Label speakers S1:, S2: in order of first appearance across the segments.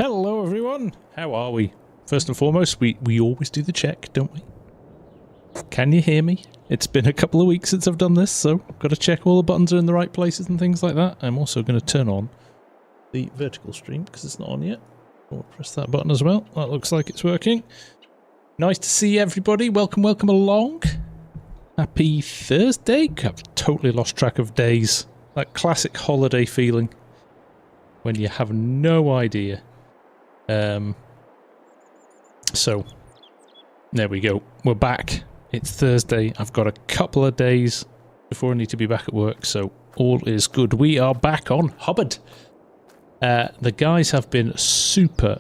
S1: Hello everyone, how are we? First and foremost, we always do the check, don't we? Can you hear me? It's been a couple of weeks since I've done this, so I've got to check all the buttons are in the right places and things like that. I'm also going to turn on the vertical stream because it's not on yet. I'll press that button as well. That looks like it's working. Nice to see everybody. Welcome along. Happy Thursday. I've totally lost track of days. That classic holiday feeling when you have no idea. So there we go. We're back. It's Thursday. I've got a couple of days before I need to be back at work, so all is good. We are back on Hubbard. The guys have been super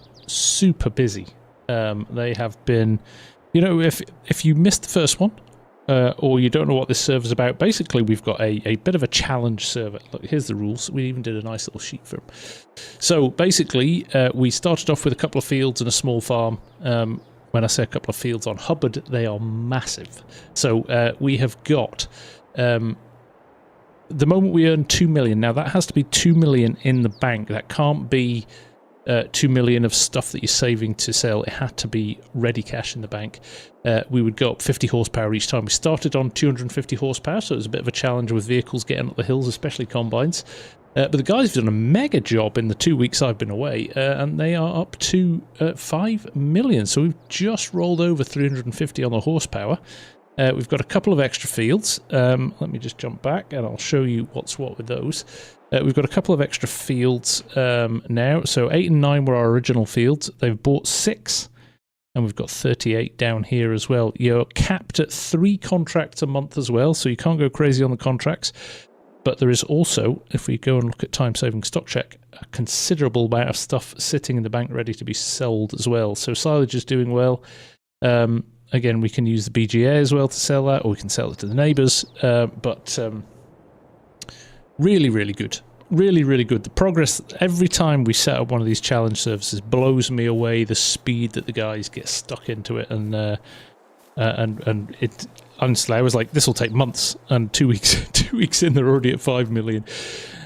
S1: busy. They have been, you know, if you missed the first one, or you don't know what this server's about, basically we've got a bit of a challenge server. Look, here's the rules. We even did a nice little sheet for them. So basically, we started off with a couple of fields and a small farm. When I say a couple of fields on Hubbard, they are massive. So we have got, the moment we earn 2 million, now that has to be 2 million in the bank. That can't be 2 million of stuff that you're saving to sell. It had to be ready cash in the bank. We would go up 50 horsepower each time. We started on 250 horsepower, so it was a bit of a challenge with vehicles getting up the hills, especially combines. But the guys have done a mega job in the 2 weeks I've been away, and they are up to 5 million. So we've just rolled over 350 on the horsepower. We've got a couple of extra fields. Let me just jump back and I'll show you what's what with those. We've got a couple of extra fields now. So 8 and 9 were our original fields. They've bought 6, and we've got 38 down here as well. You're capped at 3 contracts a month as well, so you can't go crazy on the contracts. But there is also, if we go and look at time-saving stock check, a considerable amount of stuff sitting in the bank ready to be sold as well. So silage is doing well. Again, we can use the BGA as well to sell that, or we can sell it to the neighbours. Really good. Really good. The progress, every time we set up one of these challenge services, blows me away, the speed that the guys get stuck into it. And it, honestly, I was like, this will take months. And 2 weeks in, they're already at 5 million.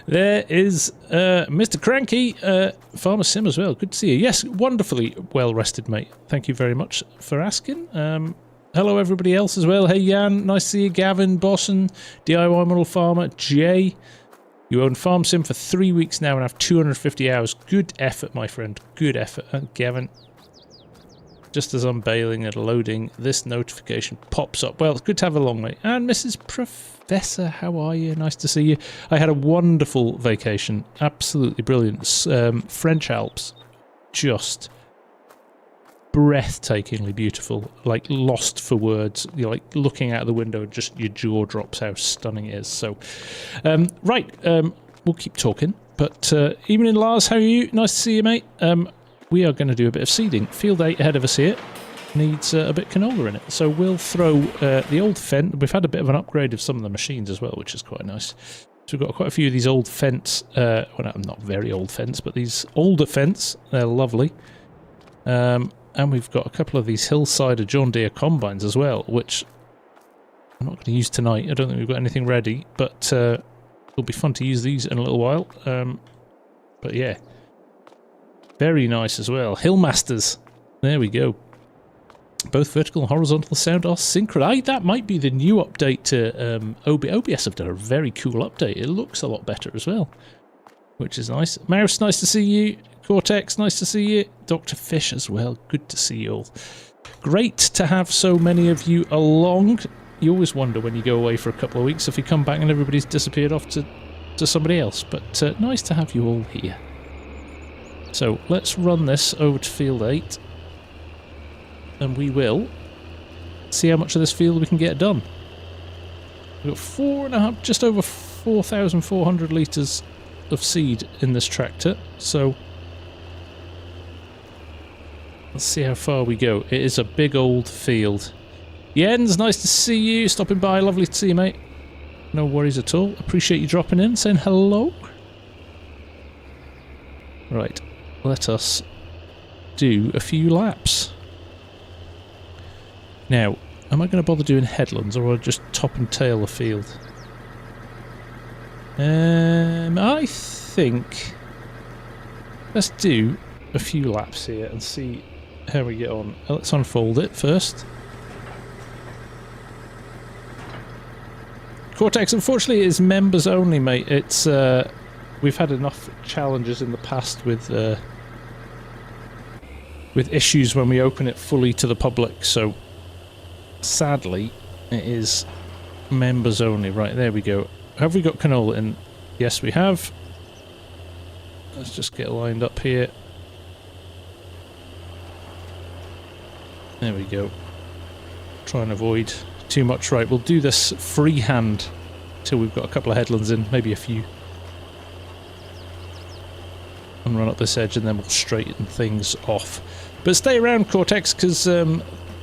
S1: There is Mr. Cranky, FarmSim as well. Good to see you. Yes, wonderfully well rested, mate. Thank you very much for asking. Hello, everybody else as well. Hey, Jan. Nice to see you. Gavin, Bosson, DIY Model Farmer, Jay. You own FarmSim for 3 weeks now and have 250 hours. Good effort, my friend. Good effort. And Gavin, just as I'm bailing and loading, this notification pops up. Well, it's good to have along, mate. And Mrs. Professor, how are you? Nice to see you. I had a wonderful vacation. Absolutely brilliant. French Alps. Just breathtakingly beautiful. Like, lost for words. You're like looking out the window, just your jaw drops how stunning it is. So, right. We'll keep talking. But evening, Lars. How are you? Nice to see you, mate. We are going to do a bit of seeding. Field 8 ahead of us here needs a bit of canola in it. So we'll throw the old fence. We've had a bit of an upgrade of some of the machines as well, which is quite nice. So we've got quite a few of these old fence, well, not very old fence, but these older fence. They're lovely. And we've got a couple of these Hillsider John Deere combines as well, which I'm not going to use tonight. I don't think we've got anything ready, but it'll be fun to use these in a little while. But yeah. Very nice as well. Hillmasters. There we go. Both vertical and horizontal sound are synchronized. That might be the new update to OBS have done a very cool update. It looks a lot better as well, which is nice. Mouse, nice to see you. Cortex, nice to see you. Dr. Fish as well. Good to see you all. Great to have so many of you along. You always wonder when you go away for a couple of weeks if you come back and everybody's disappeared off to somebody else. But nice to have you all here. So let's run this over to field 8 and we will see how much of this field we can get done. We've got 4.5, just over 4,400 litres of seed in this tractor, so let's see how far we go. It is a big old field. Jens, nice to see you, stopping by, lovely to see you, mate. No worries at all, appreciate you dropping in, saying hello. Right. Let us do a few laps. Now, am I going to bother doing headlands, or will I just top and tail the field? I think let's do a few laps here and see how we get on. Let's unfold it first. Cortex, unfortunately, is members only, mate. It's we've had enough challenges in the past with issues when we open it fully to the public, so sadly it is members only. Right, there we go. Have we got canola in? Yes, we have. Let's just get lined up here. There we go. Try and avoid too much. Right, we'll do this freehand till we've got a couple of headlands in, maybe a few. And run up this edge and then we'll straighten things off. But stay around, Cortex, because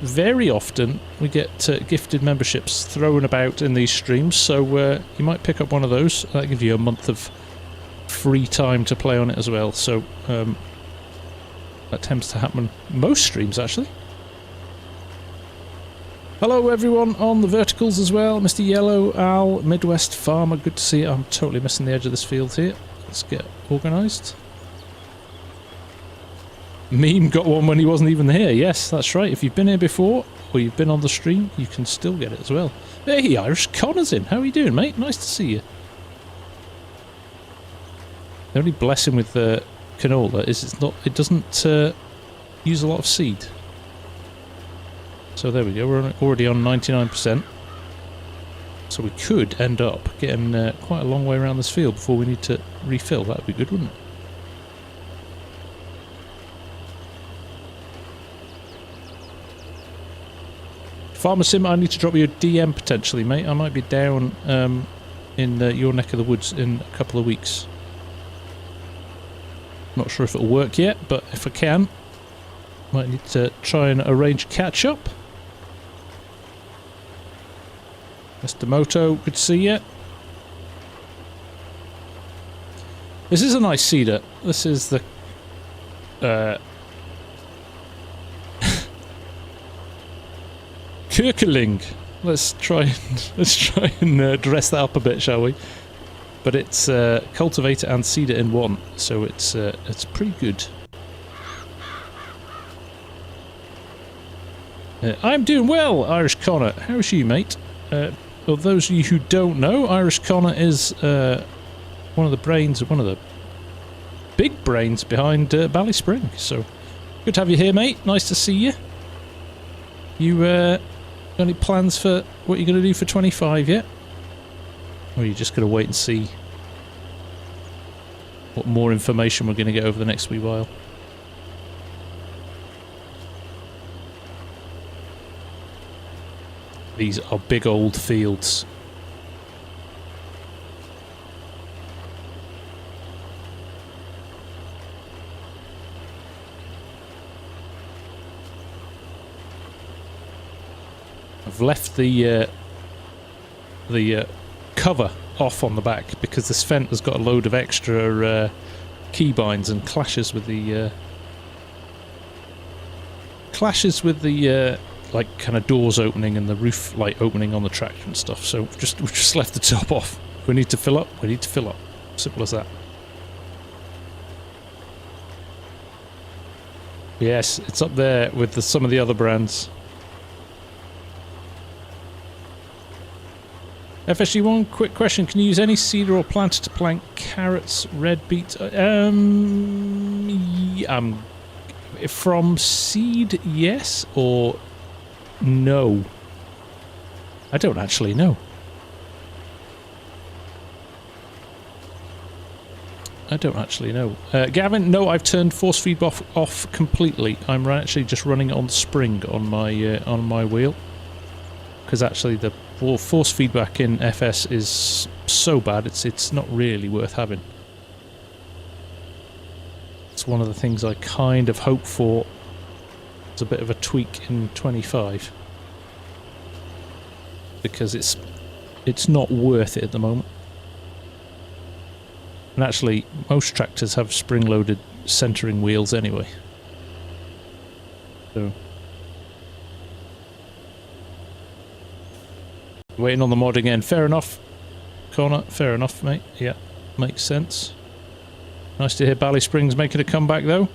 S1: very often we get gifted memberships thrown about in these streams, so you might pick up one of those. That'll give you a month of free time to play on it as well, so that tends to happen most streams, actually. Hello everyone on the verticals as well, Mr. Yellow, Al, Midwest Farmer, good to see you. I'm totally missing the edge of this field here. Let's get organised. Meme got one when he wasn't even here. Yes, that's right. If you've been here before, or you've been on the stream, you can still get it as well. Hey, Irish Connor's in. How are you doing, mate? Nice to see you. The only blessing with the canola is it doesn't use a lot of seed. So there we go. We're already on 99%. So we could end up getting quite a long way around this field before we need to refill. That would be good, wouldn't it? FarmSim, I need to drop you a DM potentially, mate. I might be down in your neck of the woods in a couple of weeks. Not sure if it'll work yet, but if I can, might need to try and arrange catch up. Mr. Moto, good to see you. This is a nice cedar. This is the Kirkeling. Let's try and dress that up a bit, shall we? But it's cultivator and cedar in one, so it's pretty good. I'm doing well, Irish Connor. How's you, mate? For those of you who don't know, Irish Connor is one of the brains, one of the big brains behind Ballyspring. So good to have you here, mate. Nice to see you. You got any plans for what you're going to do for 25 yet? Or are you just going to wait and see what more information we're going to get over the next wee while? These are big old fields. I've left the cover off on the back because this Fendt has got a load of extra keybinds and clashes with the like kind of doors opening and the roof light opening on the tractor and stuff. So we've just left the top off. If we need to fill up, we need to fill up. Simple as that. Yes, it's up there with some of the other brands. FSG1, quick question. Can you use any seeder or planter to plant carrots, red beets? From seed, yes, or no? I don't actually know. Gavin, no, I've turned force feed off completely. I'm actually just running it on spring on my wheel. Because actually the force feedback in FS is so bad, it's not really worth having. It's one of the things I kind of hope for. It's a bit of a tweak in 25. Because it's not worth it at the moment. And actually, most tractors have spring-loaded centering wheels anyway. So... waiting on the mod again. Fair enough, Connor. Fair enough, mate. Yeah, makes sense. Nice to hear Ballyspring's making a comeback, though.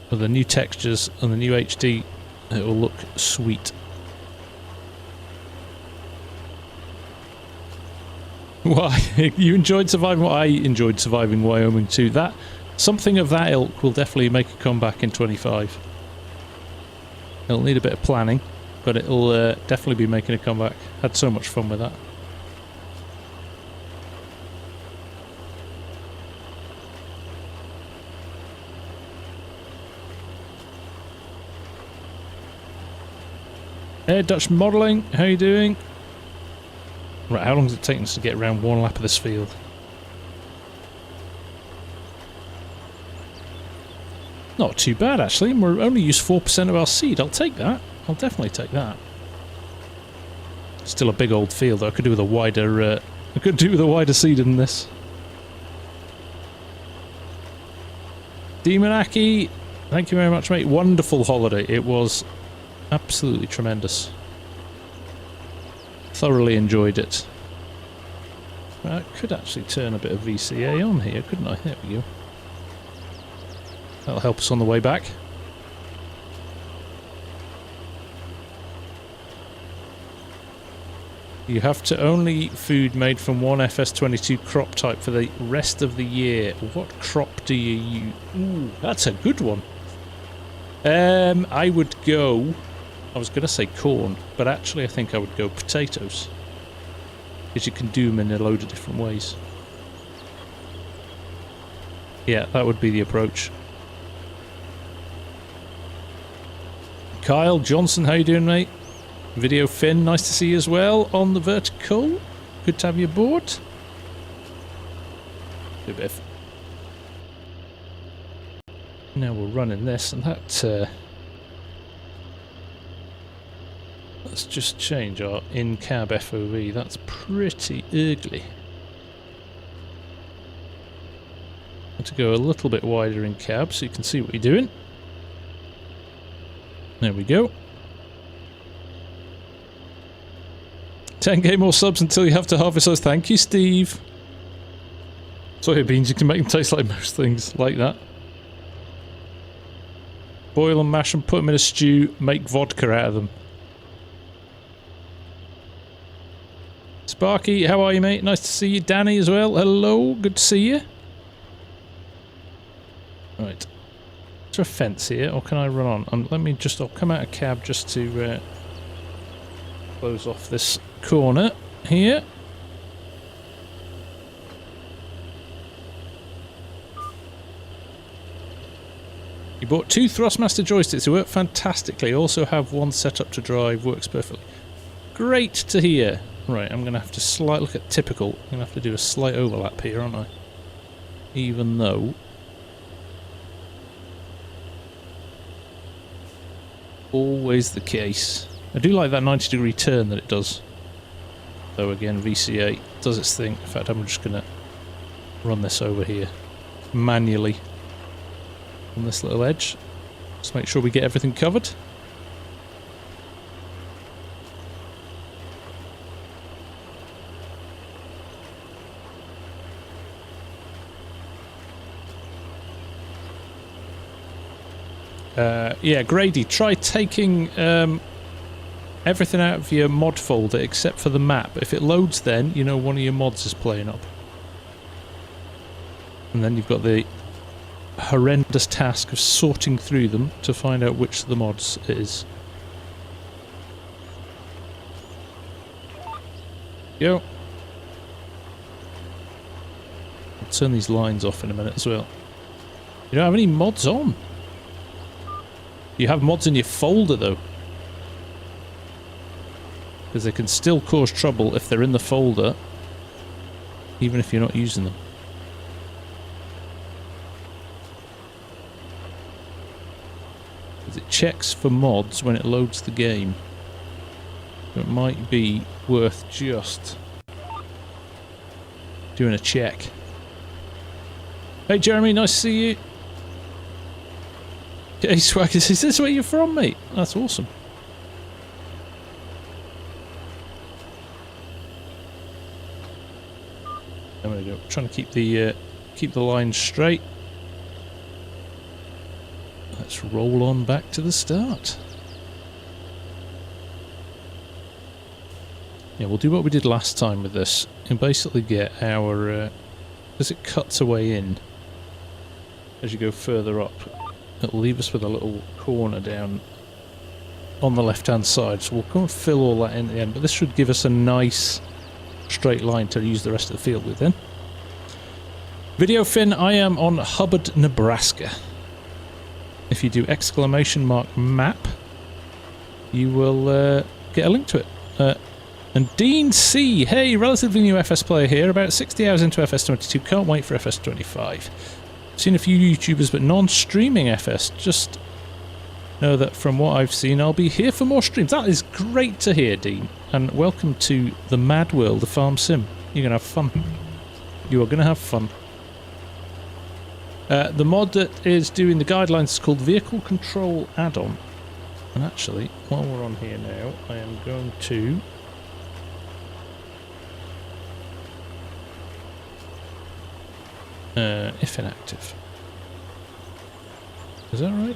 S1: With the new textures and the new HD, it will look sweet. Why? You enjoyed surviving? Well, I enjoyed surviving Wyoming too. That something of that ilk will definitely make a comeback in 25. It'll need a bit of planning, but it'll definitely be making a comeback. Had so much fun with that. Hey, Dutch Modelling, how you doing? Right, how long does it take us to get around one lap of this field? Not too bad, actually. We're only use 4% of our seed. I'll take that. I'll definitely take that. Still a big old field, though. I could do with a wider. I could do with a wider seed than this. Demonaki, thank you very much, mate. Wonderful holiday. It was absolutely tremendous. Thoroughly enjoyed it. I could actually turn a bit of VCA on here, couldn't I? There we go. That'll help us on the way back. You have to only eat food made from one FS22 crop type for the rest of the year. What crop do you use? Ooh, that's a good one. I would go... I was going to say corn, but actually I think I would go potatoes. Because you can do them in a load of different ways. Yeah, that would be the approach. Kyle Johnson, how you doing, mate? Video Finn, nice to see you as well on the vertical. Good to have you aboard. Do a bit of... Now we're running this, and that... Let's just change our in-cab FOV. That's pretty ugly. To go a little bit wider in cab so you can see what you're doing. There we go. 10k more subs until you have to harvest those. Thank you, Steve. Soybeans, you can make them taste like most things, like that. Boil and mash them, put them in a stew, make vodka out of them. Sparky, how are you, mate? Nice to see you. Danny as well. Hello, good to see you. Right. Is there a fence here, or can I run on? Let me just... I'll come out of cab just to close off this corner here. You bought 2 Thrustmaster joysticks. They work fantastically. Also have one set up to drive. Works perfectly. Great to hear. Right, I'm going to have to look at typical. I'm going to have to do a slight overlap here, aren't I? Even though... always the case. I do like that 90-degree turn that it does. Though again, VCA does its thing. In fact, I'm just going to run this over here manually on this little edge. Just make sure we get everything covered. Yeah, Grady, try taking everything out of your mod folder except for the map. If it loads then, you know one of your mods is playing up. And then you've got the horrendous task of sorting through them to find out which of the mods it is. Go. I'll turn these lines off in a minute as well. You don't have any mods on. You have mods in your folder though, because they can still cause trouble if they're in the folder, even if you're not using them. Because it checks for mods when it loads the game. So it might be worth just doing a check. Hey Jeremy, nice to see you. Hey Swaggers, is this where you're from, mate? That's awesome. There we go. Trying to keep the line straight. let's roll on back to the start. Yeah, we'll do what we did last time with this and basically get our, as it cuts away in, as you go further up, it'll leave us with a little corner down on the left hand side, so we'll come and fill all that in at the end, but this should give us a nice straight line to use the rest of the field with then. Video Finn, I am on Hubbard, Nebraska. If you do !map, you will get a link to it. And Dean C, hey, relatively new FS player here, about 60 hours into FS22, can't wait for FS25. Seen a few YouTubers but non-streaming FS, just know that from what I've seen I'll be here for more streams. That is great to hear, Dean, and welcome to the mad world of Farm Sim. You're going to have fun. You are going to have fun. The mod that is doing the guidelines is called Vehicle Control Add-on. And actually, while we're on here now, I am going to... if inactive. Is that right?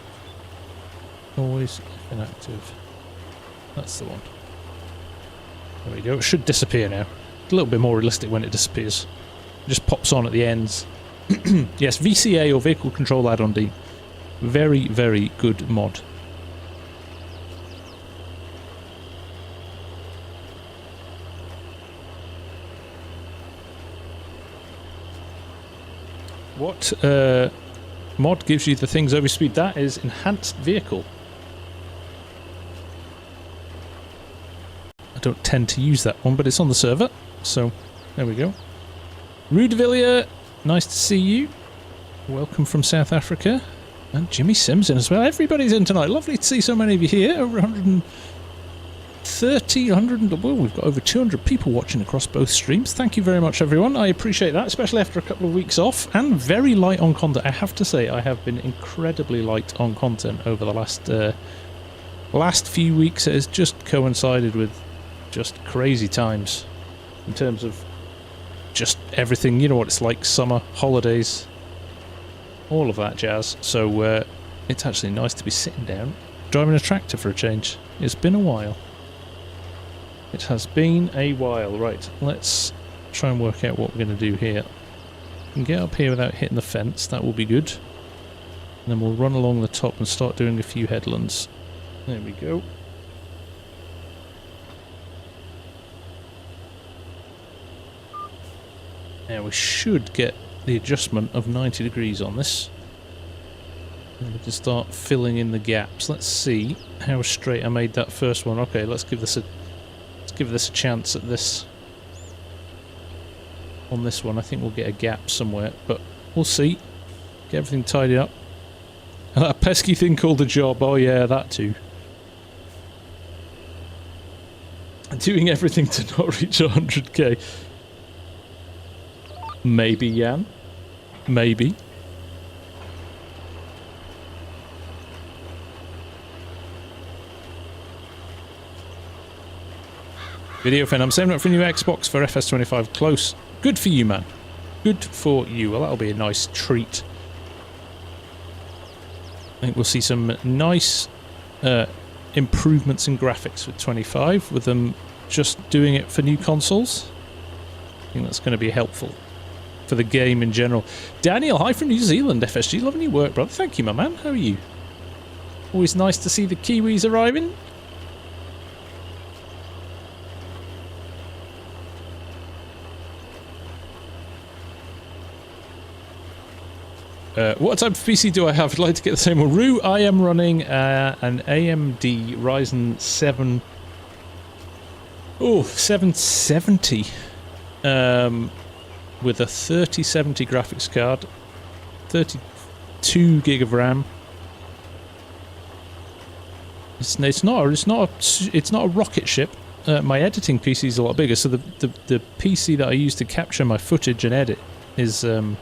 S1: Always if inactive. That's the one. There we go. It should disappear now. A little bit more realistic when it disappears. It just pops on at the ends. Yes, VCA or Vehicle Control Add-on D. Very, very good mod. What mod gives you the things over speed? That is Enhanced Vehicle. I don't tend to use that one, but it's on the server, so there we go. Rudevillier, nice to see you. Welcome from South Africa. And Jimmy Sims in as well. Everybody's in tonight. Lovely to see so many of you here. Over 130, well, we've got over 200 people watching across both streams. Thank you very much, everyone. I appreciate that, especially after a couple of weeks off and very light on content. I have to say, I have been incredibly light on content over the last few weeks. It has just coincided with just crazy times in terms of just everything. You know what it's like, summer, holidays, all of that jazz. So it's actually nice to be sitting down, driving a tractor for a change. It's been a while. It has been a while. Right, let's try and work out what we're going to do here. We can get up here without hitting the fence, that will be good. And then we'll run along the top and start doing a few headlands. There we go. Now we should get the adjustment of 90 degrees on this. And we can start filling in the gaps. Let's see how straight I made that first one. Okay, let's give this a chance at this. On this one, I think we'll get a gap somewhere, but we'll see. Get everything tidied up. And that pesky thing called a job. Oh yeah, that too. Doing everything to not reach 100k. Maybe, Jan. Maybe. Video fan, I'm saving up for a new Xbox for FS25 close. Good for you, man. Good for you. Well, that'll be a nice treat. I think we'll see some nice improvements in graphics with 25, with them just doing it for new consoles. I think that's going to be helpful for the game in general. Daniel, hi from New Zealand, FSG. Loving your work, brother. Thank you, my man. How are you? Always nice to see the Kiwis arriving. What type of PC do I have? I'd like to get the same one. Roo, I am running an AMD Ryzen 7... Oh, 770. With a 3070 graphics card. 32 gig of RAM. It's not a rocket ship. My editing PC is a lot bigger, so the PC that I use to capture my footage and edit is a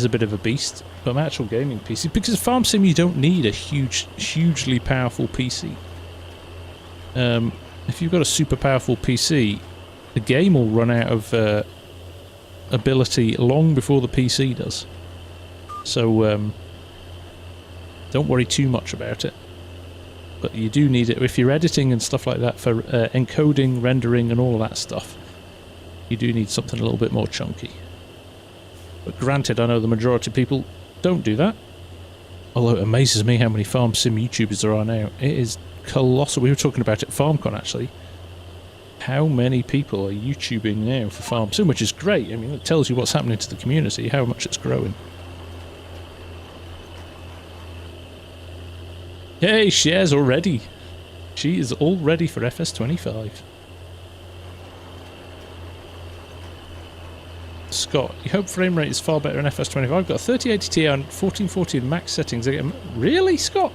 S1: bit of a beast. But my actual gaming PC, because FarmSim you don't need a hugely powerful PC. If you've got a super powerful PC, the game will run out of ability long before the PC does. So Don't worry too much about it. But you do need it if you're editing and stuff like that for encoding, rendering and all of that stuff. You do need something a little bit more chunky. But granted, I know the majority of people don't do that. Although it amazes me how many FarmSim YouTubers there are now. It is colossal. We were talking about it at FarmCon actually. How many people are YouTubing now for FarmSim, which is great. I mean, it tells you what's happening to the community, how much it's growing. Hey, Cher's already. She is all ready for FS25. Scott, you hope frame rate is far better in FS25. I've got a 3080 Ti and 1440 in max settings. Really, Scott?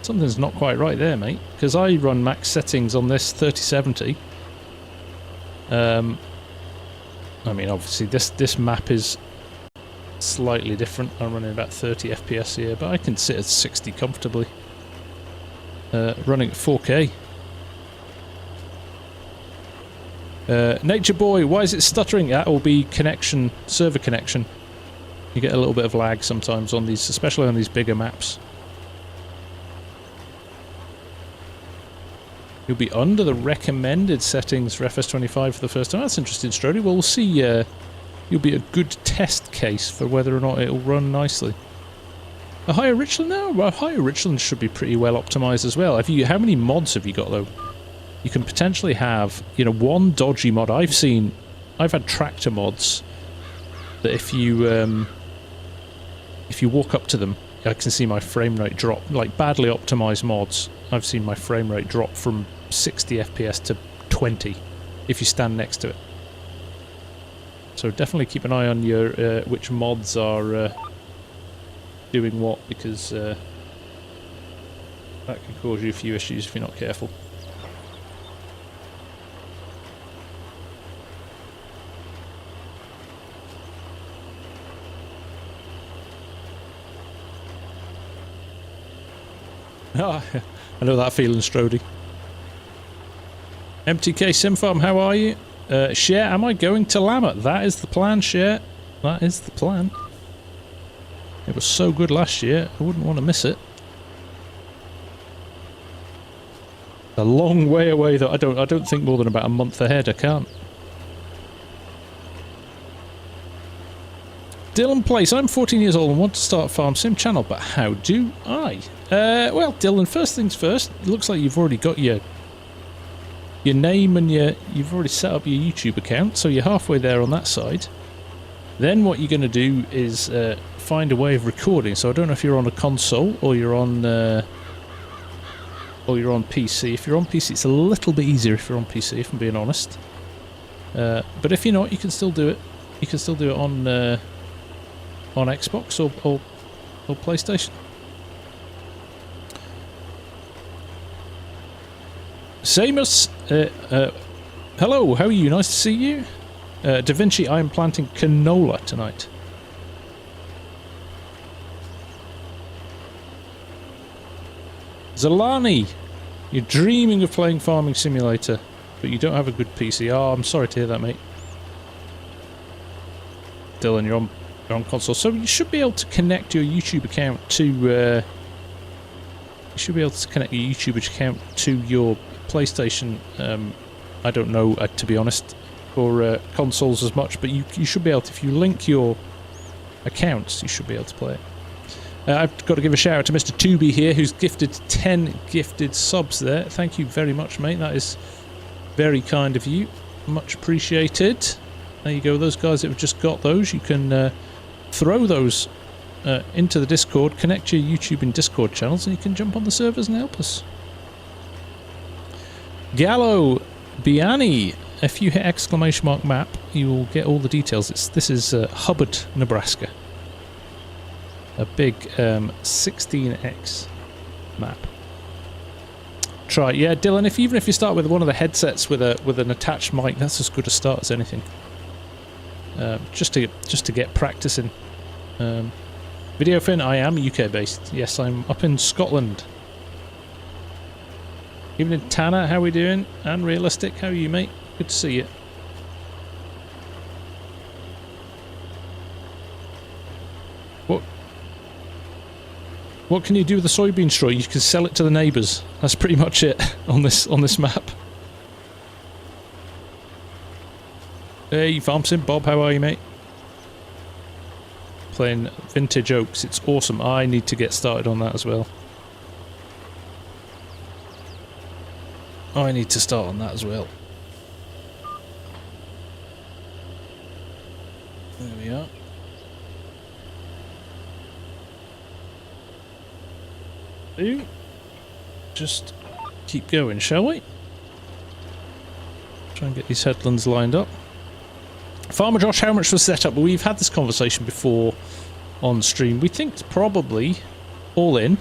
S1: Something's not quite right there, mate. Because I run max settings on this 3070. I mean, obviously, this map is slightly different. I'm running about 30 FPS here, but I can sit at 60 comfortably. Running at 4K. Nature Boy, why is it stuttering? That will be connection, server connection. You get a little bit of lag sometimes on these, especially on these bigger maps. You'll be under the recommended settings for FS25 for the first time. That's interesting, Strody. Well, we'll see. You'll be a good test case for whether or not it'll run nicely. A higher Richland? No, a higher Richland should be pretty well optimized as well. How many mods have you got though? You can potentially have, you know, one dodgy mod. I've had tractor mods that if you walk up to them, I can see my frame rate drop. Like badly optimized mods, I've seen my frame rate drop from 60 FPS to 20 if you stand next to it. So definitely keep an eye on your which mods are doing what, because that can cause you a few issues if you're not careful. I know that feeling, Strody. MTK Simfarm, how are you? Cher, am I going to Lama? That is the plan, Cher. That is the plan. It was so good last year, I wouldn't want to miss it. A long way away though. I don't think more than about a month ahead. I can't. Dylan Place, I'm 14 years old and want to start a FarmSim channel, but how do I? Well, Dylan, first things first, it looks like you've already got your name and you've already set up your YouTube account, so you're halfway there on that side. Then what you're going to do is find a way of recording. So I don't know if you're on a console or you're on PC. If you're on PC, it's a little bit easier if you're on PC, if I'm being honest. But if you're not, you can still do it. You can still do it on Xbox or PlayStation. Samus, hello, how are you? Nice to see you. Da Vinci, I am planting canola tonight. Zalani, you're dreaming of playing Farming Simulator, but you don't have a good PC. Oh, I'm sorry to hear that, mate. Dylan, you're on console, so you should be able to connect your YouTube account to. You should be able to connect your YouTube account to your PlayStation. I don't know, to be honest, for consoles as much, but you should be able to. If you link your accounts, you should be able to play it. I've got to give a shout out to Mr. Tubi here, who's gifted 10 gifted subs there. Thank you very much, mate. That is very kind of you. Much appreciated. There you go. Those guys that have just got those, you can throw those into the Discord, connect your YouTube and Discord channels, and you can jump on the servers and help us. Gallo Biani, if you hit ! map, you will get all the details. This is Hubbard, Nebraska. A big 16x map. Try, yeah, Dylan. Even if you start with one of the headsets with an attached mic, that's as good a start as anything. Just to get practicing. Videofin, I am UK based. Yes, I'm up in Scotland. Evening, Tanner. How we doing? And Realistic, how are you, mate? Good to see you. What? What can you do with the soybean straw? You can sell it to the neighbours. That's pretty much it on this map. Hey, FarmSim, Bob, how are you, mate? Playing Vintage Oaks. It's awesome. I need to get started on that as well. I need to start on that as well. There we are. Just keep going, shall we? Try and get these headlands lined up. Farmer Josh, how much was set up? Well, we've had this conversation before on stream. We think it's probably all in.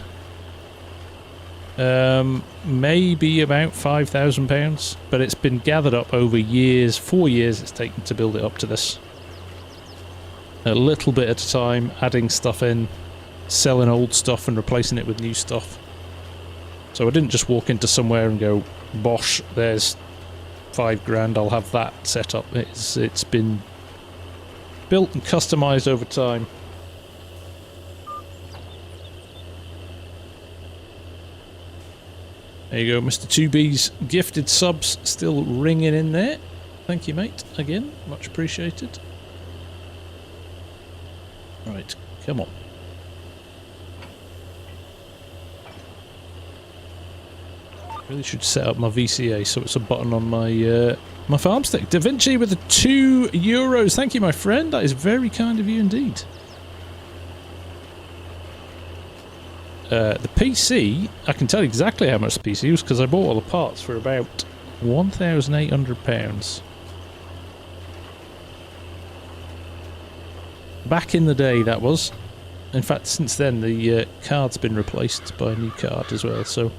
S1: Maybe about £5,000, but it's been gathered up over years. 4 years it's taken to build it up to this. A little bit at a time, adding stuff in, selling old stuff and replacing it with new stuff. So I didn't just walk into somewhere and go, bosh, there's £5,000, I'll have that set up. It's been built and customised over time. There you go, Mr. 2B's gifted subs still ringing in there. Thank you, mate. Again, much appreciated. Right, come on. Really should set up my VCA so it's a button on my my farm stick. Da Vinci with the €2. Thank you, my friend. That is very kind of you indeed. The PC, I can tell you exactly how much the PC was because I bought all the parts for about £1,800. Back in the day, that was. In fact, since then, the card's been replaced by a new card as well, so...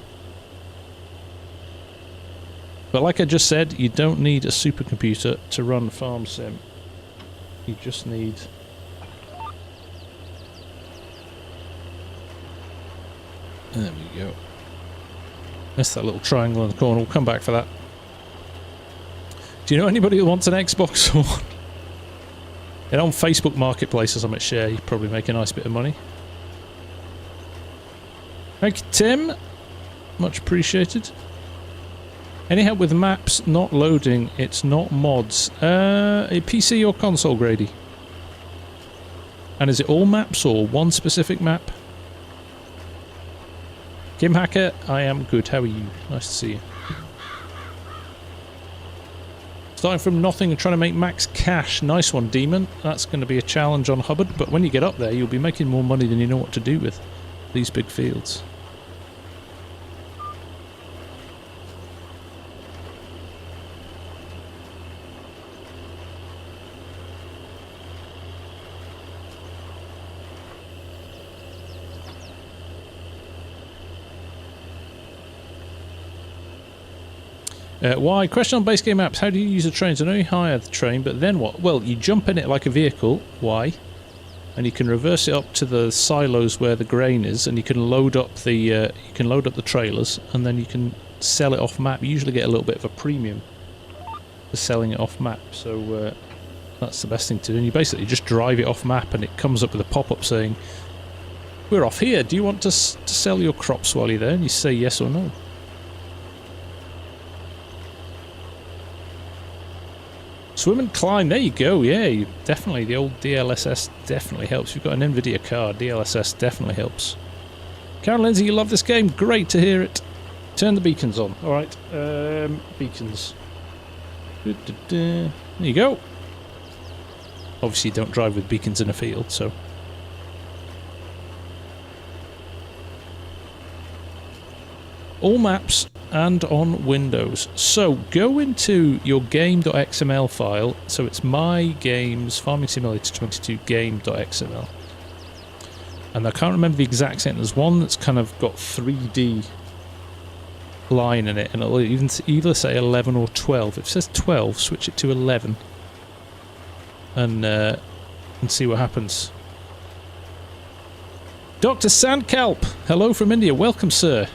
S1: But like I just said, you don't need a supercomputer to run FarmSim. You just need... There we go. That's that little triangle in the corner. We'll come back for that. Do you know anybody who wants an Xbox One? And on Facebook Marketplace or something, share, you probably make a nice bit of money. Thank you, Tim. Much appreciated. Any help with maps not loading? It's not mods. A PC or console, Grady? And is it all maps or one specific map? Kim Hacker, I am good. How are you? Nice to see you. Starting from nothing and trying to make max cash. Nice one, Demon. That's going to be a challenge on Hubbard, but when you get up there, you'll be making more money than you know what to do with these big fields. Why? Question on base game apps. How do you use the trains? I know you hire the train, but then what? Well, you jump in it like a vehicle. Why? And you can reverse it up to the silos where the grain is, and you can load up the trailers, and then you can sell it off map. You usually get a little bit of a premium for selling it off map. So that's the best thing to do. And you basically just drive it off map, and it comes up with a pop-up saying, "We're off here. Do you want to sell your crops while you're there?" And you say yes or no. Swim and climb, there you go, yeah, definitely, the old DLSS definitely helps. If you've got an NVIDIA card, DLSS definitely helps. Karen Lindsay, you love this game, great to hear it. Turn the beacons on, alright, beacons. There you go. Obviously you don't drive with beacons in a field, so. All maps and on Windows. So go into your game.xml file. So it's my games Farming Simulator 22 game.xml. And I can't remember the exact sentence. There's one that's kind of got 3D line in it, and it'll either say 11 or 12. If it says 12, switch it to 11, and see what happens. Dr. Sandkalp, hello from India. Welcome, sir.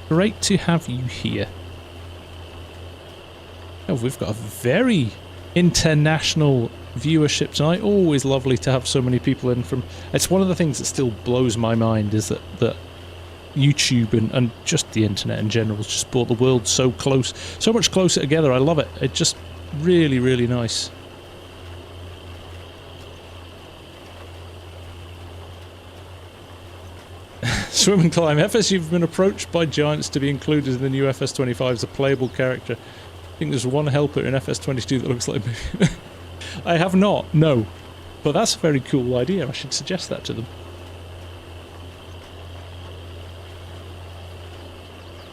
S1: Great to have you here. Oh, we've got a very international viewership tonight. Always lovely to have so many people in from... It's one of the things that still blows my mind is that YouTube and just the internet in general has just brought the world so close, so much closer together. I love it. It's just really, really nice. Swim and climb. FS, you've been approached by giants to be included in the new FS25 as a playable character. I think there's one helper in FS22 that looks like me. I have not, no. But that's a very cool idea. I should suggest that to them.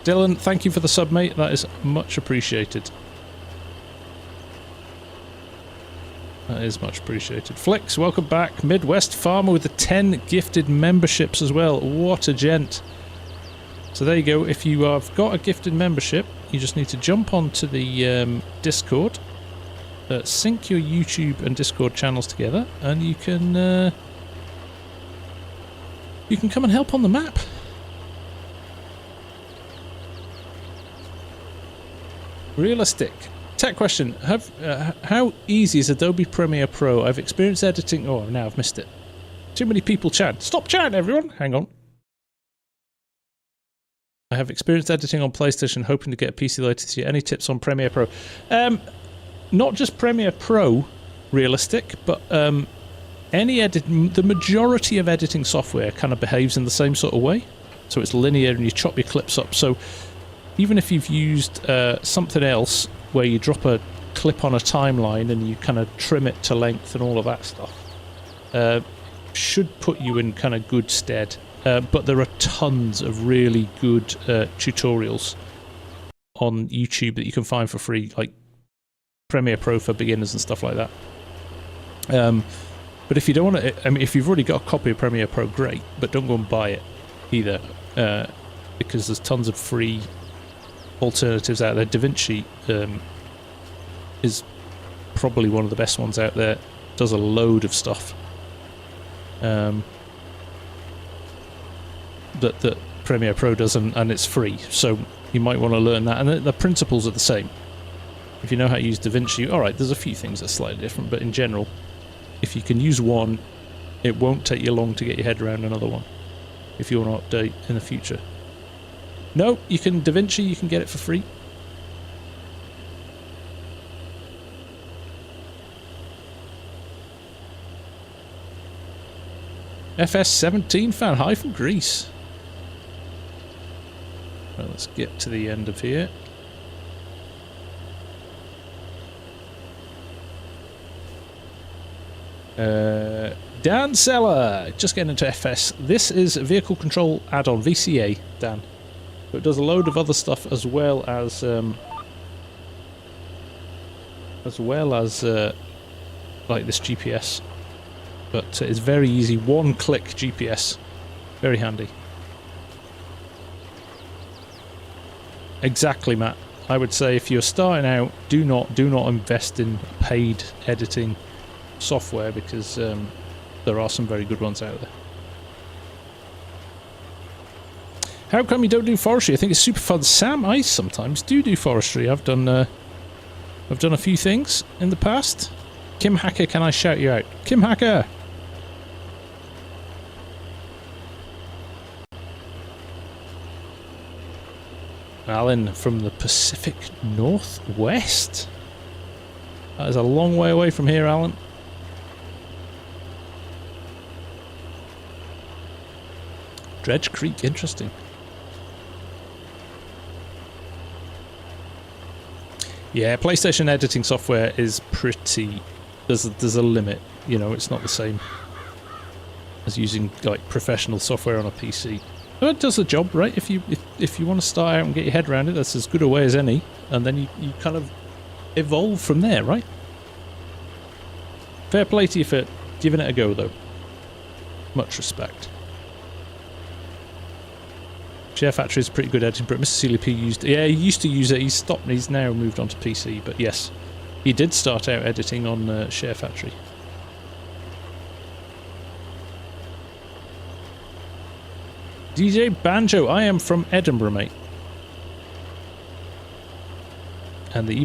S1: Dylan, thank you for the sub, mate. That is much appreciated. That is much appreciated. Flicks, welcome back. Midwest Farmer with the 10 gifted memberships as well. What a gent. So there you go. If you have got a gifted membership, you just need to jump onto the Discord, sync your YouTube and Discord channels together, and you can come and help on the map. Realistic. Tech question. How easy is Adobe Premiere Pro? I've experienced editing... Oh, now I've missed it. Too many people chat. Stop chatting, everyone! Hang on. I have experienced editing on PlayStation, hoping to get a PC later this year. Any tips on Premiere Pro? Not just Premiere Pro, realistic, but any the majority of editing software kind of behaves in the same sort of way. So it's linear and you chop your clips up. So even if you've used something else where you drop a clip on a timeline and you kind of trim it to length and all of that stuff, should put you in kind of good stead. But there are tons of really good tutorials on YouTube that you can find for free, like Premiere Pro for beginners and stuff like that. But if you don't want to, I mean, if you've already got a copy of Premiere Pro, great, but don't go and buy it either, because there's tons of free alternatives out there. DaVinci is probably one of the best ones out there. Does a load of stuff that Premiere Pro does, and it's free, so you might want to learn that. And the principles are the same. If you know how to use DaVinci, alright, there's a few things that are slightly different, but in general, if you can use one, it won't take you long to get your head around another one, if you want to update in the future. No, you can DaVinci, you can get it for free. FS17 fan, hi from Greece. Well, let's get to the end of here. Dan Seller, just getting into FS. This is a vehicle control add-on, VCA, Dan. So it does a load of other stuff as well as like this GPS. But it's very easy, one-click GPS, very handy. Exactly, Matt. I would say if you're starting out, do not invest in paid editing software, because there are some very good ones out there. How come you don't do forestry? I think it's super fun. Sam, I sometimes do forestry. I've done a few things in the past. Kim Hacker, can I shout you out? Kim Hacker! Alan from the Pacific Northwest. That is a long way away from here, Alan. Dredge Creek, interesting. Yeah, PlayStation editing software is pretty... There's a limit, you know, it's not the same as using like professional software on a PC. But it does the job, right? If you want to start out and get your head around it, that's as good a way as any, and then you kind of evolve from there, right? Fair play to you for giving it a go, though. Much respect. Share Factory is a pretty good editing, but Mr. CLP used... Yeah, he used to use it, he's stopped, and he's now moved on to PC, but yes. He did start out editing on Share Factory. DJ Banjo, I am from Edinburgh, mate. And the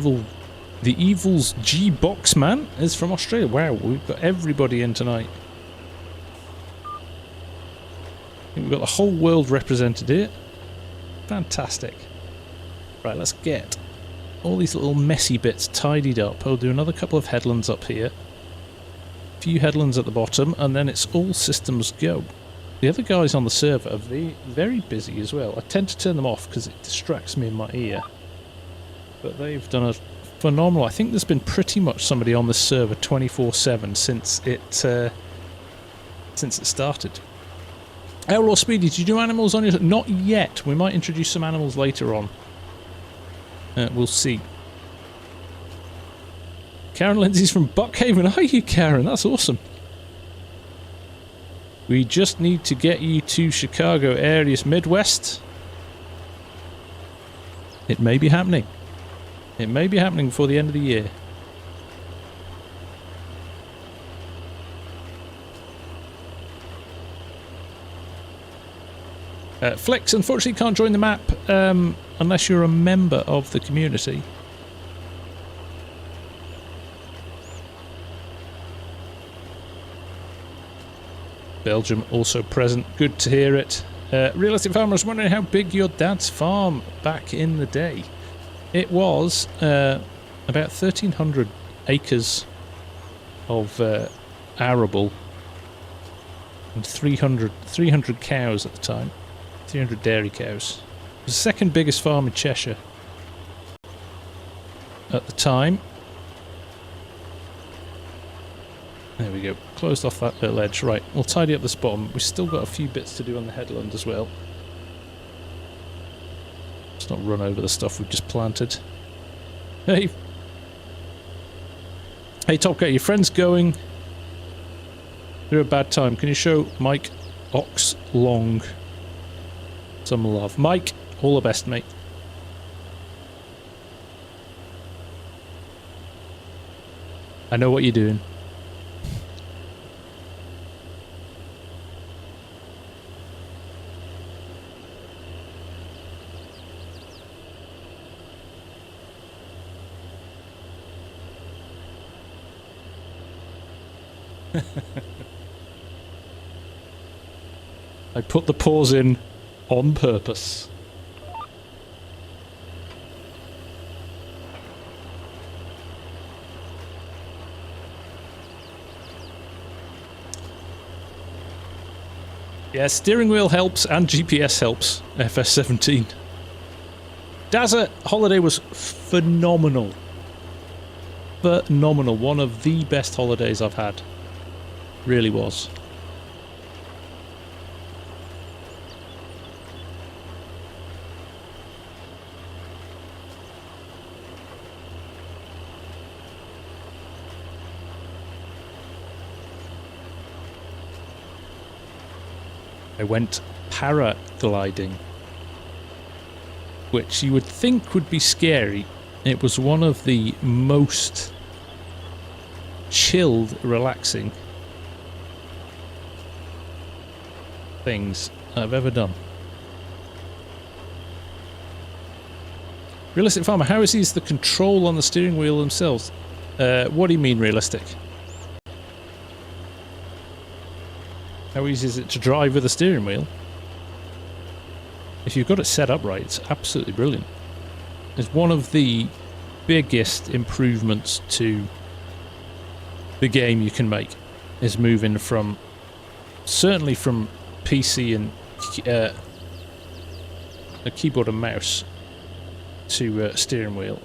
S1: Evil's G-Box Man is from Australia. Wow, we've got everybody in tonight. I think we've got the whole world represented here. Fantastic. Right, let's get all these little messy bits tidied up. I'll do another couple of headlands up here. A few headlands at the bottom, and then it's all systems go. The other guys on the server are very busy as well. I tend to turn them off because it distracts me in my ear. But they've done a phenomenal... I think there's been pretty much somebody on this server 24/7 since it started. Outlaw Speedy, did you do animals on your... Not yet. We might introduce some animals later on. We'll see. Karen Lindsay's from Buckhaven. Are you, Karen? That's awesome. We just need to get you to Chicago areas Midwest. It may be happening. It may be happening before the end of the year. Flex unfortunately can't join the map unless you're a member of the community. Belgium also present. Good to hear it. Realistic Farmer was wondering how big your dad's farm back in the day. It was about 1,300 acres of arable and 300 cows at the time. 300 dairy cows. It was the second biggest farm in Cheshire at the time. There we go. Closed off that little edge. Right, we'll tidy up this bottom. We've still got a few bits to do on the headland as well. Let's not run over the stuff we've just planted. Hey! Hey, Top Cat, your friend's going through a bad time. Can you show Mike Ox Long some love? Mike, all the best, mate. I know what you're doing. I put the pause in on purpose. Yeah, steering wheel helps and GPS helps. FS17. Desert holiday was phenomenal. Phenomenal. One of the best holidays I've had. Really was. I went paragliding, which you would think would be scary. It was one of the most chilled, relaxing things I've ever done. Realistic Farmer, how easy is the control on the steering wheel themselves? What do you mean realistic? How easy is it to drive with a steering wheel? If you've got it set up right, it's absolutely brilliant. It's one of the biggest improvements to the game you can make, is moving from, certainly from PC and a keyboard and mouse to steering wheel.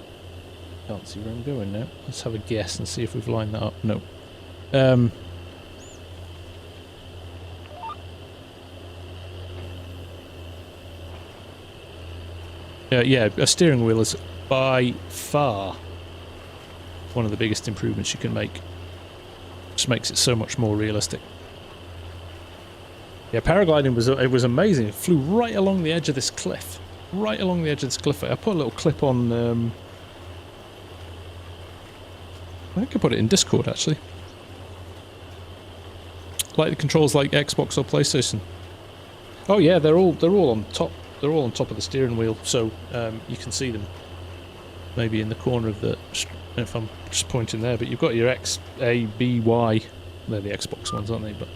S1: Can't see where I'm going now. Let's have a guess and see if we've lined that up. No. Yeah, a steering wheel is by far one of the biggest improvements you can make. Just makes it so much more realistic. Yeah, paragliding was amazing. It flew right along the edge of this cliff. Right along the edge of this cliff. I put a little clip on... I think I put it in Discord actually. Like the controls like Xbox or PlayStation. Oh yeah, they're all on top. They're all on top of the steering wheel, so you can see them. Maybe in the corner of the... If I'm just pointing there, but you've got your X, A, B, Y. They're the Xbox ones, aren't they? But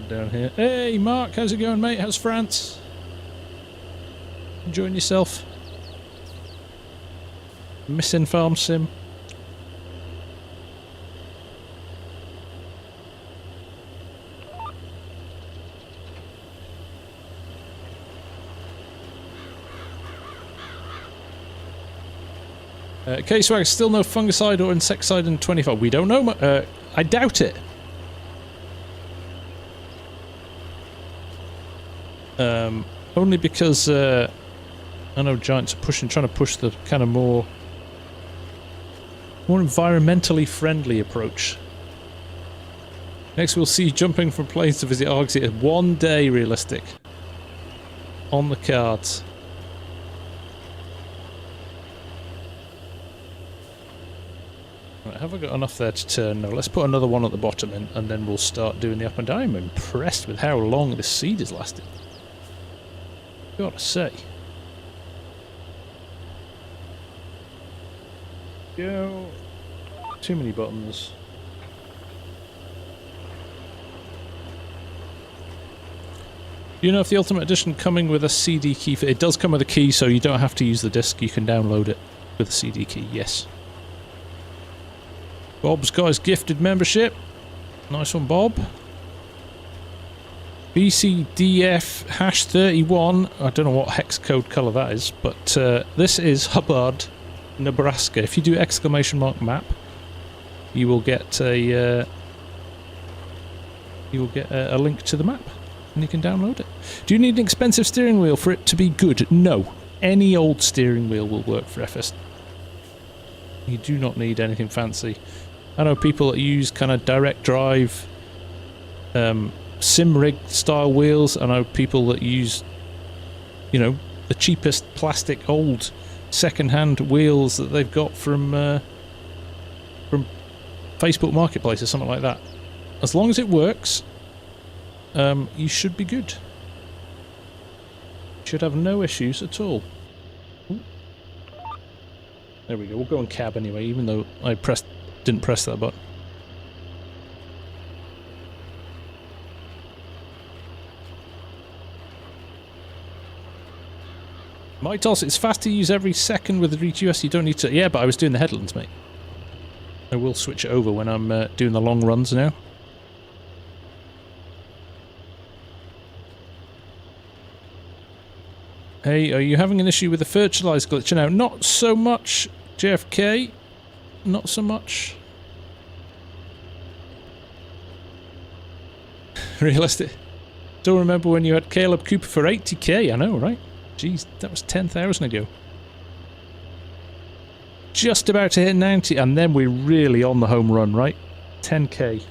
S1: Down here. Hey, Mark, how's it going, mate? How's France? Enjoying yourself? Missing Farm Sim? K-Swag, still no fungicide or insecticide in 25. We don't know. I doubt it. Only because I know Giants are trying to push the kind of more environmentally friendly approach. Next, we'll see jumping from planes to visit Argosy. 1 day realistic on the cards. Right, have I got enough there to turn? No, let's put another one at the bottom in, and then we'll start doing the up and down. I'm impressed with how long this seed has lasted. Gotta say. Go. Too many buttons. Do you know if the Ultimate Edition coming with a CD key? It does come with a key, so you don't have to use the disc. You can download it with a CD key, yes. Bob's got his gifted membership. Nice one, Bob. BCDF #31. I don't know what hex code colour that is, but this is Hubbard, Nebraska. If you do !mark map, you will get a link to the map, and you can download it. Do you need an expensive steering wheel for it to be good? No. Any old steering wheel will work for FS. You do not need anything fancy. I know people that use kind of direct drive sim rig style wheels. I know people that use, you know, the cheapest plastic old second-hand wheels that they've got from Facebook Marketplace or something like that. As long as it works, you should be good. You should have no issues at all. Ooh. There we go. We'll go on cab anyway, even though I didn't press that button. My toss, it's fast to use every second with the Reach US. You don't need to. Yeah, but I was doing the headlands, mate. I will switch it over when I'm doing the long runs now. Hey, are you having an issue with the fertilizer glitch now? Not so much, JFK. Not so much. Realistic. Don't remember when you had Caleb Cooper for 80k. I know, right? Jeez, that was 10,000 ago. Just about to hit 90, and then we're really on the home run, right? 10k.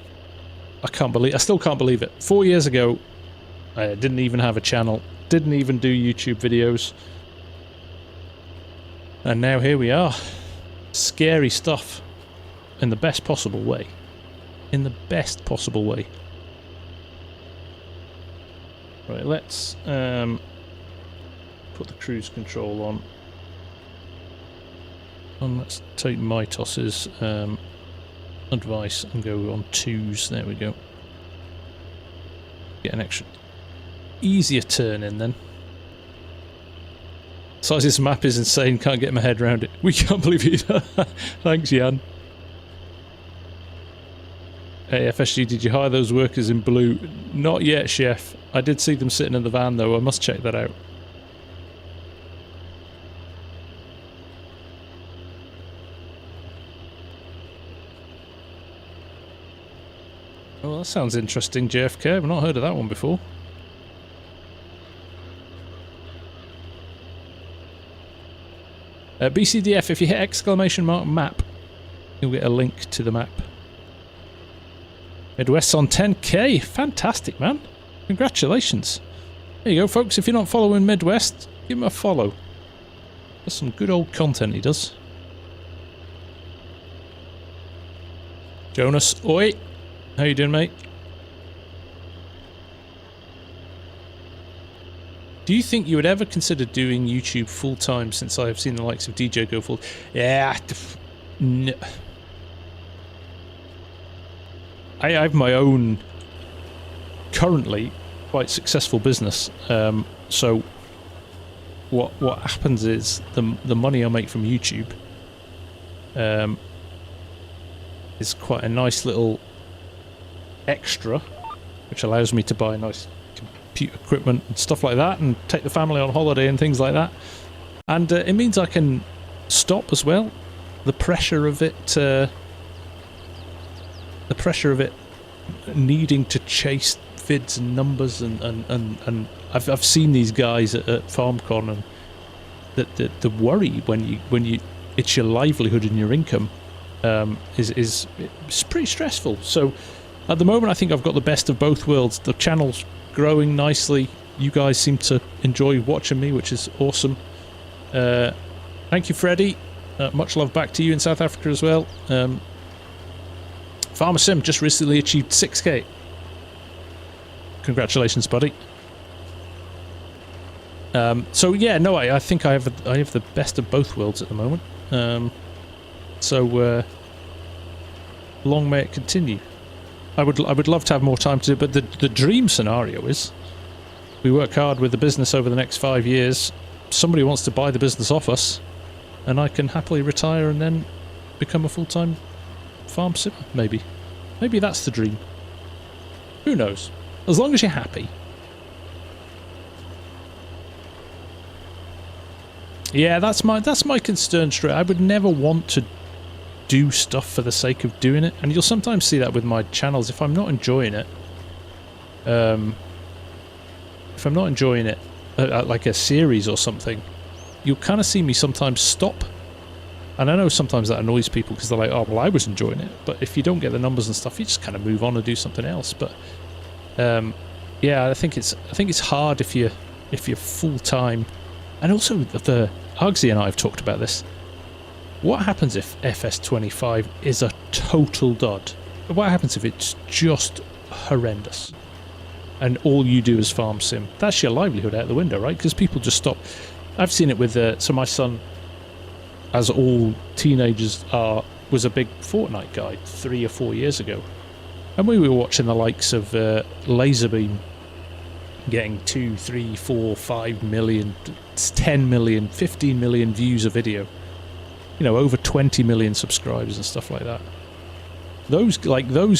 S1: I still can't believe it. 4 years ago, I didn't even have a channel. Didn't even do YouTube videos. And now here we are. Scary stuff. In the best possible way. In the best possible way. Right, let's put the cruise control on. And let's take my tosses advice and go on 2s. There we go. Get an extra easier turn in then. Size of this map is insane, can't get my head around it. We can't believe it. Thanks, Jan. Hey, FSG, did you hire those workers in blue? Not yet, chef. I did see them sitting in the van though, I must check that out. Oh, that sounds interesting, JFK. I've not heard of that one before. BCDF, if you hit !mark map, you'll get a link to the map. Midwest's on 10k. Fantastic, man. Congratulations. There you go, folks. If you're not following Midwest, give him a follow. There's some good old content he does. Jonas, oi. How you doing, mate? Do you think you would ever consider doing YouTube full-time, since I have seen the likes of DJ go full? Yeah, no. I have my own currently quite successful business. So what happens is the money I make from YouTube is quite a nice little extra, which allows me to buy nice computer equipment and stuff like that, and take the family on holiday and things like that. And it means I can stop as well. The pressure of it, needing to chase vids and numbers, and I've seen these guys at FarmCon, and the worry when you it's your livelihood and your income is pretty stressful. So at the moment, I think I've got the best of both worlds. The channel's growing nicely. You guys seem to enjoy watching me, which is awesome. Thank you, Freddie. Much love back to you in South Africa as well. FarmSim just recently achieved 6K. Congratulations, buddy. So yeah, no, I think I have the best of both worlds at the moment. So long may it continue. I would love to have more time to do it, but the dream scenario is we work hard with the business over the next 5 years. Somebody wants to buy the business off us, and I can happily retire and then become a full-time farm simmer. Maybe that's the dream. Who knows? As long as you're happy. Yeah, that's my concern straight. I would never want to do stuff for the sake of doing it, and you'll sometimes see that with my channels. If I'm not enjoying it, like a series or something, you'll kind of see me sometimes stop. And I know sometimes that annoys people because they're like, "Oh, well, I was enjoying it." But if you don't get the numbers and stuff, you just kind of move on and do something else. But yeah, I think it's hard if you're full time. And also, the Hugsy and I have talked about this. What happens if FS25 is a total dud? What happens if it's just horrendous? And all you do is farm sim? That's your livelihood out the window, right? Because people just stop. I've seen it with... so my son, as all teenagers are, was a big Fortnite guy 3 or 4 years ago. And we were watching the likes of Laserbeam getting 2, 3, 4, 5 million, 10 million, 15 million views a video. You know, over 20 million subscribers and stuff like that. Those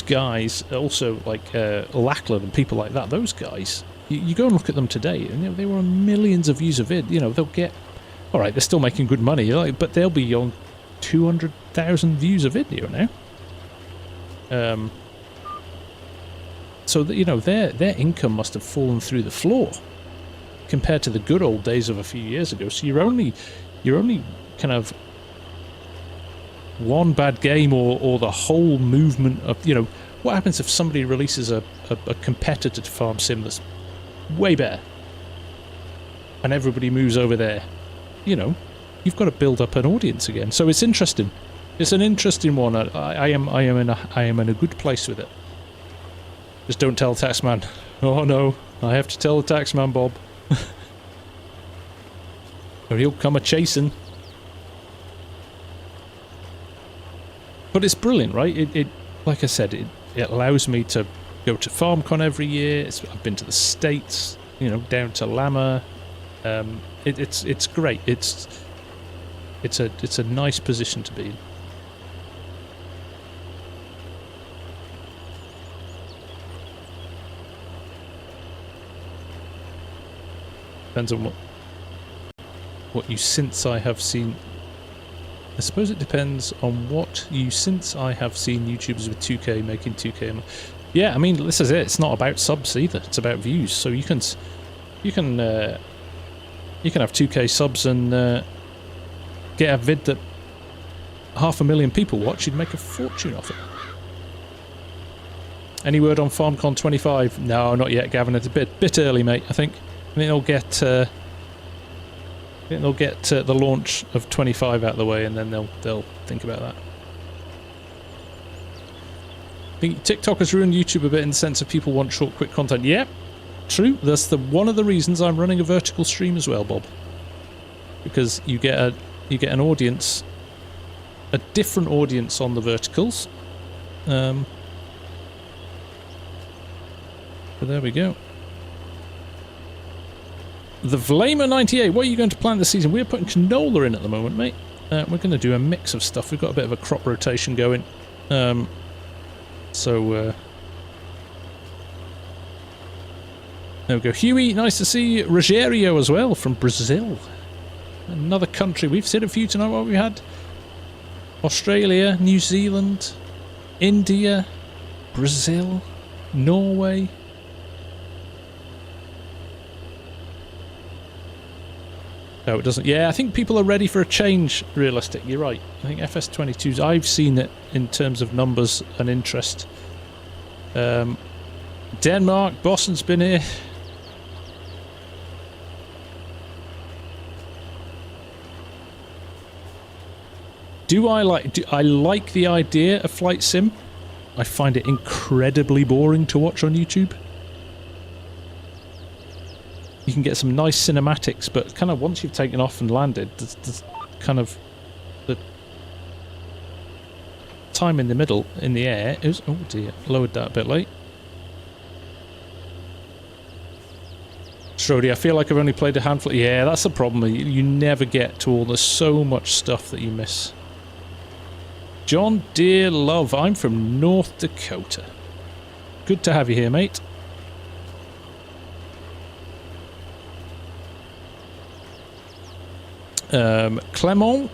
S1: guys, also like Lackland and people like that, those guys, you go and look at them today, and you know, they were on millions of views a vid. You know, they'll get, all right, they're still making good money, like, but they'll be on 200,000 views a video now. So that, you know, their income must have fallen through the floor compared to the good old days of a few years ago. So you're only kind of one bad game or the whole movement of, you know, what happens if somebody releases a competitor to Farm Sim that's way better and everybody moves over there? You know, you've got to build up an audience again. So it's interesting. It's an interesting one. I am in a good place with it. Just don't tell the taxman. Oh no, I have to tell the taxman, Bob. Or he'll come a-chasing. But it's brilliant, right? It like I said, it allows me to go to FarmCon every year. I've been to the States, you know, down to Lama. It's great. It's a nice position to be in. Depends on what you since I have seen. I suppose it depends on what you since I have seen YouTubers with 2K making 2K. Yeah, I mean, this is it. It's not about subs either. It's about views. So you can have 2K subs and get a vid that 500,000 people watch. You'd make a fortune off it. Any word on FarmCon 25? No, not yet, Gavin. It's a bit early, mate. I think they'll get the launch of 25 out of the way, and then they'll think about that. I think TikTok has ruined YouTube a bit in the sense of people want short, quick content. Yep, true. That's one of the reasons I'm running a vertical stream as well, Bob. Because you get an audience, a different audience on the verticals. But But there we go. The Vlamer98, what are you going to plant this season? We're putting canola in at the moment, mate. We're going to do a mix of stuff. We've got a bit of a crop rotation going. There we go. Huey, nice to see you. Rogério as well, from Brazil. Another country. We've seen a few tonight. What we had? Australia, New Zealand, India, Brazil, Norway. No, it doesn't. Yeah, I think people are ready for a change, realistic. You're right. I think FS22s, I've seen it in terms of numbers and interest. Denmark, Boston's been here. I like the idea of flight sim. I find it incredibly boring to watch on YouTube. You can get some nice cinematics, but kind of once you've taken off and landed, there's kind of the time in the middle, in the air, is... Oh dear, lowered that a bit late. Strody, I feel like I've only played a handful. Yeah, that's the problem. You never get to all. There's so much stuff that you miss. John, dear love, I'm from North Dakota. Good to have you here, mate. Clément,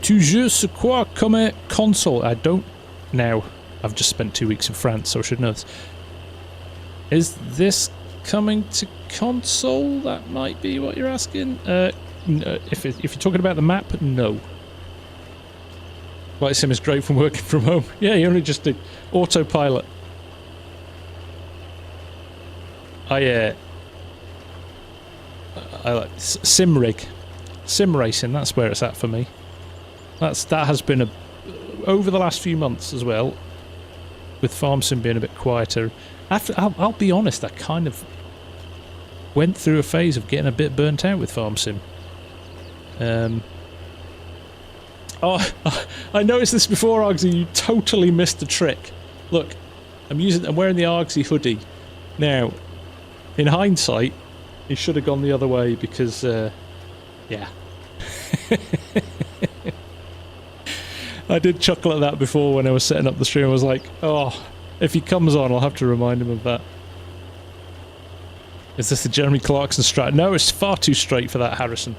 S1: tu joues sur quoi comme console? I don't now. I've just spent 2 weeks in France, so I should know this. Is this coming to console? That might be what you're asking. No, if you're talking about the map, no. Flight sim is great from working from home. Yeah, you only just did autopilot. I like sim rig. Sim racing, that's where it's at for me. That has been over the last few months as well, with FarmSim being a bit quieter. I'll be honest, I kind of went through a phase of getting a bit burnt out with FarmSim. Oh, I noticed this before, Argsy. You totally missed the trick. Look, I'm wearing the Argsy hoodie. Now, in hindsight, you should have gone the other way because, yeah. I did chuckle at that before when I was setting up the stream. I was like, oh, if he comes on, I'll have to remind him of that. Is this the Jeremy Clarkson strat? No, it's far too straight for that, Harrison.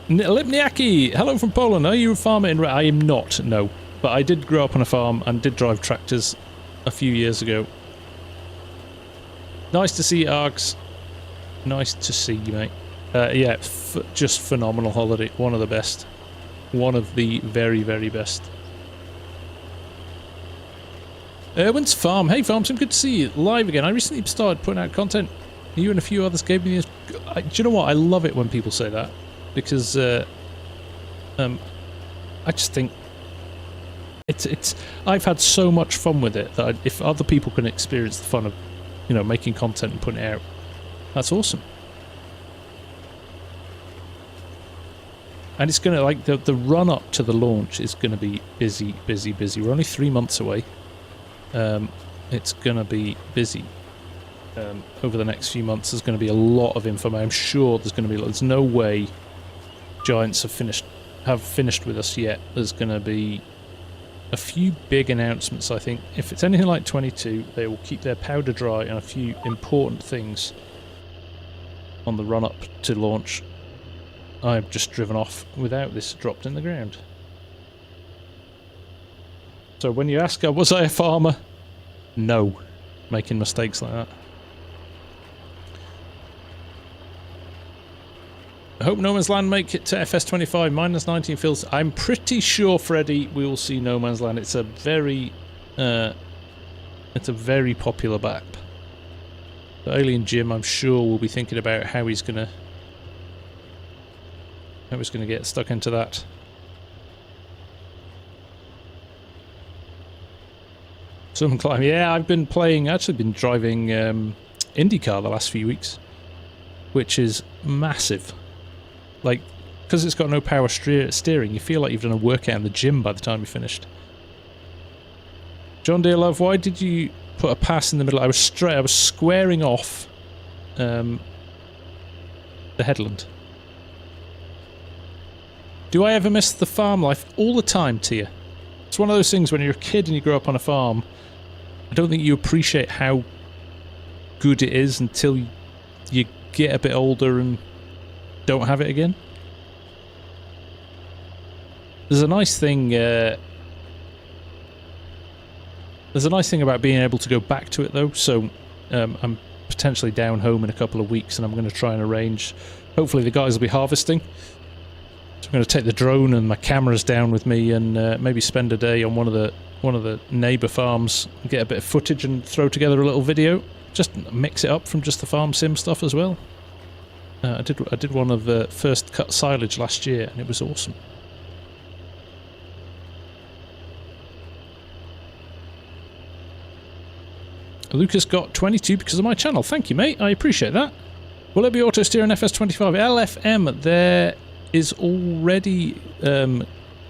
S1: Lipniaki, hello from Poland. Are you a farmer in... I am not, no. But I did grow up on a farm and did drive tractors a few years ago. Nice to see you, Args. Nice to see you, mate. Yeah, just phenomenal holiday. One of the best. One of the very, very best. Erwin's Farm. Hey, FarmSim, good to see you live again. I recently started putting out content. You and a few others gave me this... Do you know what? I love it when people say that. Because I just think it's I've had so much fun with it that if other people can experience the fun of, you know, making content and putting it out, that's awesome. And it's gonna, like, the run up to the launch is gonna be busy. We're only 3 months away. It's gonna be busy. Over the next few months, there's going to be a lot of info. I'm sure there's no way Giants have finished with us yet. There's going to be a few big announcements, I think. If it's anything like 22, they will keep their powder dry on a few important things on the run-up to launch. I've just driven off without this dropped in the ground. So when you ask, was I a farmer? No. Making mistakes like that. I hope No Man's Land make it to FS25. Minus 19 feels... I'm pretty sure, Freddy, we will see No Man's Land. It's a very popular map. The Alien Jim, I'm sure, will be thinking about how he's gonna get stuck into that. Some climb. Yeah, I've been playing... Actually been driving IndyCar the last few weeks, which is massive. Like, because it's got no power steering, you feel like you've done a workout in the gym by the time you finished. John Deere Love, why did you put a pass in the middle? I was squaring off the headland. Do I ever miss the farm life? All the time, Tia. It's one of those things when you're a kid and you grow up on a farm, I don't think you appreciate how good it is until you get a bit older and don't have it again. There's a nice thing about being able to go back to it though, so I'm potentially down home in a couple of weeks and I'm going to try and arrange, hopefully the guys will be harvesting, so I'm going to take the drone and my cameras down with me and maybe spend a day on one of the neighbour farms and get a bit of footage and throw together a little video, just mix it up from just the farm sim stuff as well. I did one of the first cut silage last year and it was awesome. Lucas got 22 because of my channel. Thank you, mate. I appreciate that. Will there be auto steer in FS25? LFM, there is already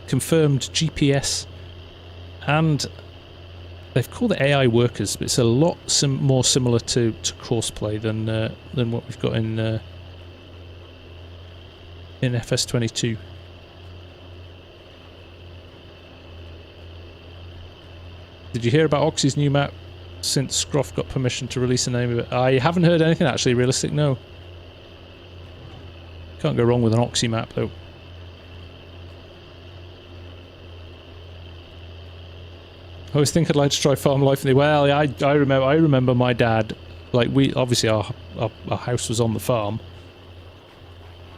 S1: confirmed GPS, and they've called it AI workers, but it's a lot more similar to Courseplay than what we've got in FS22. Did you hear about Oxy's new map? Since Scruff got permission to release the name of it. I haven't heard anything actually, realistic, no. Can't go wrong with an Oxy map though. I always think I'd like to try farm life in the... Well, I remember my dad, like we, obviously our house was on the farm.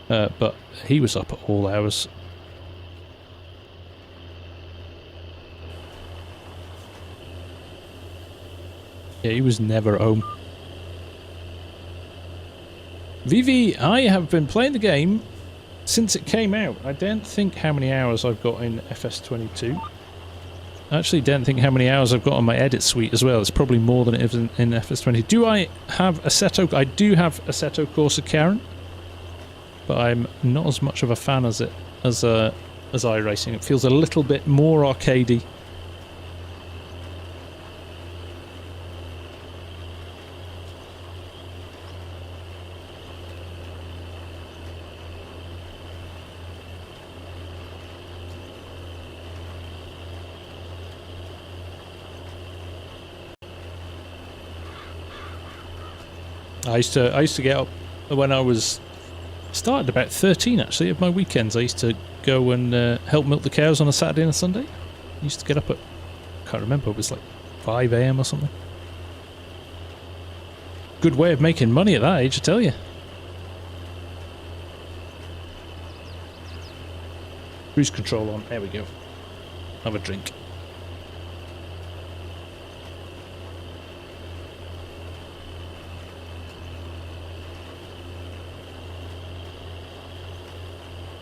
S1: But he was up at all hours. Yeah, he was never home. Vivi, I have been playing the game since it came out. I don't think how many hours I've got in FS22. I actually don't think how many hours I've got on my edit suite as well. It's probably more than it is in FS20. Do I have Assetto? I do have Assetto Corsa Karen, but I'm not as much of a fan as iRacing. It feels a little bit more arcadey. I used to get up when I was started about 13 actually of my weekends. I used to go and help milk the cows on a Saturday and a Sunday. I used to get up at, I can't remember, it was like 5 AM or something. Good way of making money at that age, I tell you. Cruise control on, there we go. Have a drink.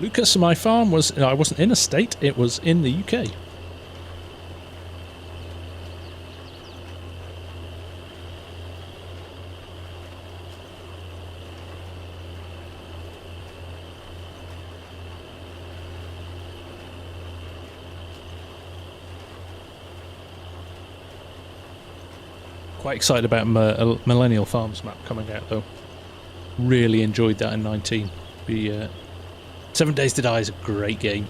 S1: Lucas, my farm was... I wasn't in a state, it was in the UK. Quite excited about Millennial Farms map coming out though. Really enjoyed that in 19. 7 Days to Die is a great game.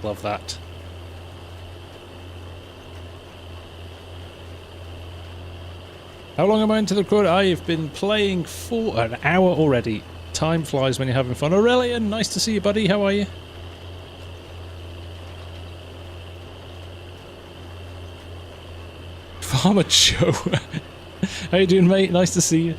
S1: Love that. How long am I into the record? I have been playing for an hour already. Time flies when you're having fun. Aurelian, nice to see you, buddy. How are you? Farmer Joe. How you doing, mate? Nice to see you.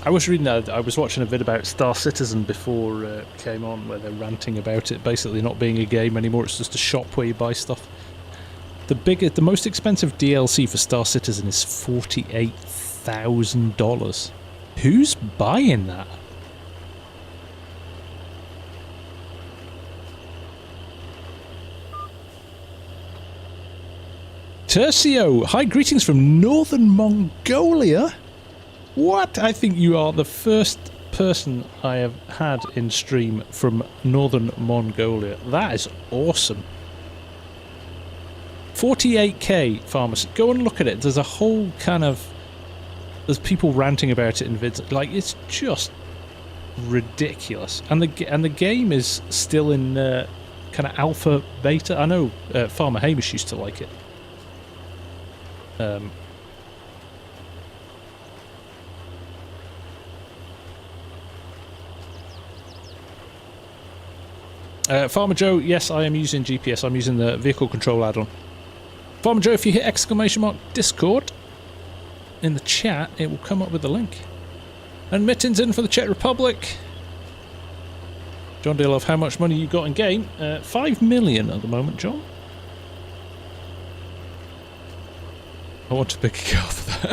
S1: I was reading that. I was watching a vid about Star Citizen before it came on, where they're ranting about it basically not being a game anymore. It's just a shop where you buy stuff. The most expensive DLC for Star Citizen is $48,000. Who's buying that? Tercio, hi, greetings from Northern Mongolia. What? I think you are the first person I have had in stream from Northern Mongolia. That is awesome. 48k farmers. Go and look at it. There's a whole kind of... There's people ranting about it in vids. Like, it's just ridiculous. And the game is still in kind of alpha, beta. I know Farmer Hamish used to like it. Farmer Joe, yes, I am using GPS. I'm using the vehicle control add-on. Farmer Joe, if you hit exclamation mark Discord in the chat, it will come up with the link. And Mitten's in for the Czech Republic. John Dilove, how much money you got in game? 5 million at the moment, John. I want to pick a car for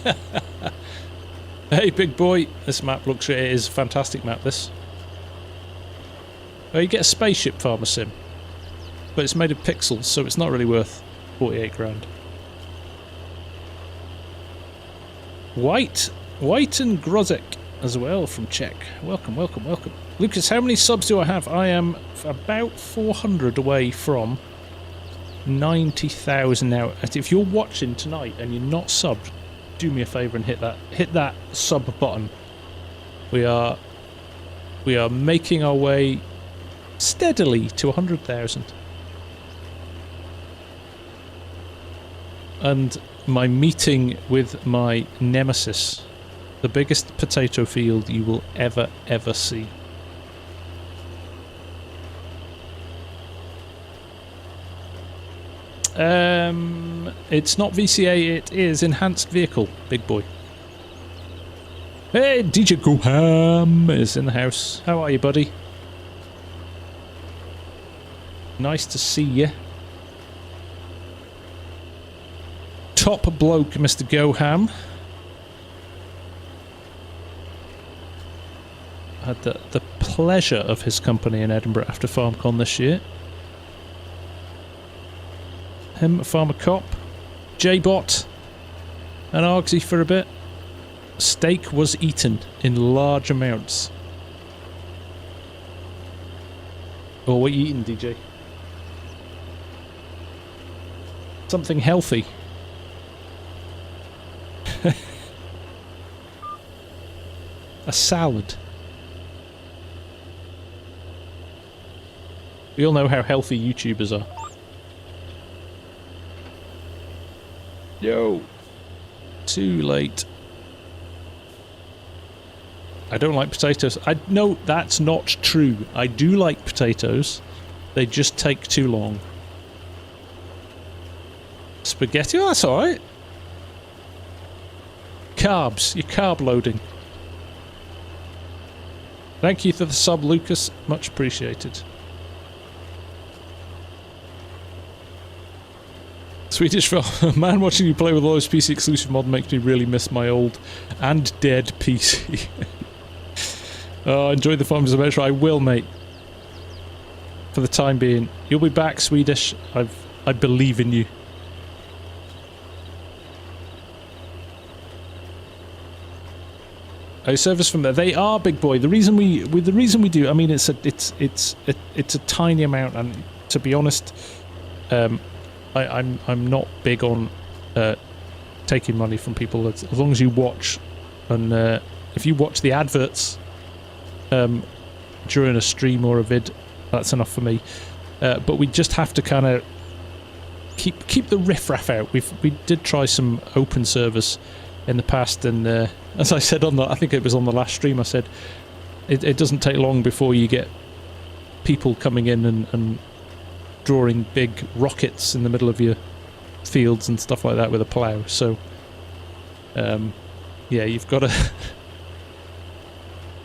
S1: that. Hey, big boy. This map looks... It is a fantastic map, this. Oh, you get a spaceship, FarmSim. But it's made of pixels, so it's not really worth 48 grand. White and Grozek as well from Czech. Welcome, welcome, welcome. Lucas, how many subs do I have? I am about 400 away from 90,000 now. If you're watching tonight and you're not subbed, do me a favour and hit that sub button. We are making our way steadily to 100,000. And my meeting with my nemesis, the biggest potato field you will ever see. It's not VCA, it is enhanced vehicle, big boy. Hey, DJ Goham is in the house. How are you, buddy? Nice to see you. Top bloke, Mr. Goham. Had the pleasure of his company in Edinburgh after FarmCon this year. Him, Farmer Cop, J-Bot, and Argsy for a bit. Steak was eaten in large amounts. Oh, what are you eating, DJ? Something healthy. A salad. We all know how healthy YouTubers are. Yo. Too late. I don't like potatoes. No, that's not true. I do like potatoes. They just take too long. Spaghetti? Oh, that's alright. Carbs. You're carb loading. Thank you for the sub, Lucas. Much appreciated. Swedish man, watching you play with Lowest PC exclusive mod makes me really miss my old and dead PC. Oh, enjoy the Farms Adventure. I will, mate. For the time being. You'll be back, Swedish. I believe in you. A service from there. They are, big boy. The reason we do. I mean, it's a tiny amount, and to be honest, I'm not big on taking money from people as long as you watch, and if you watch the adverts during a stream or a vid, that's enough for me. But we just have to kind of keep the riffraff out. We did try some open service in the past, and as I said on I think it was on the last stream, I said it doesn't take long before you get people coming in and drawing big rockets in the middle of your fields and stuff like that with a plough. So yeah, you've got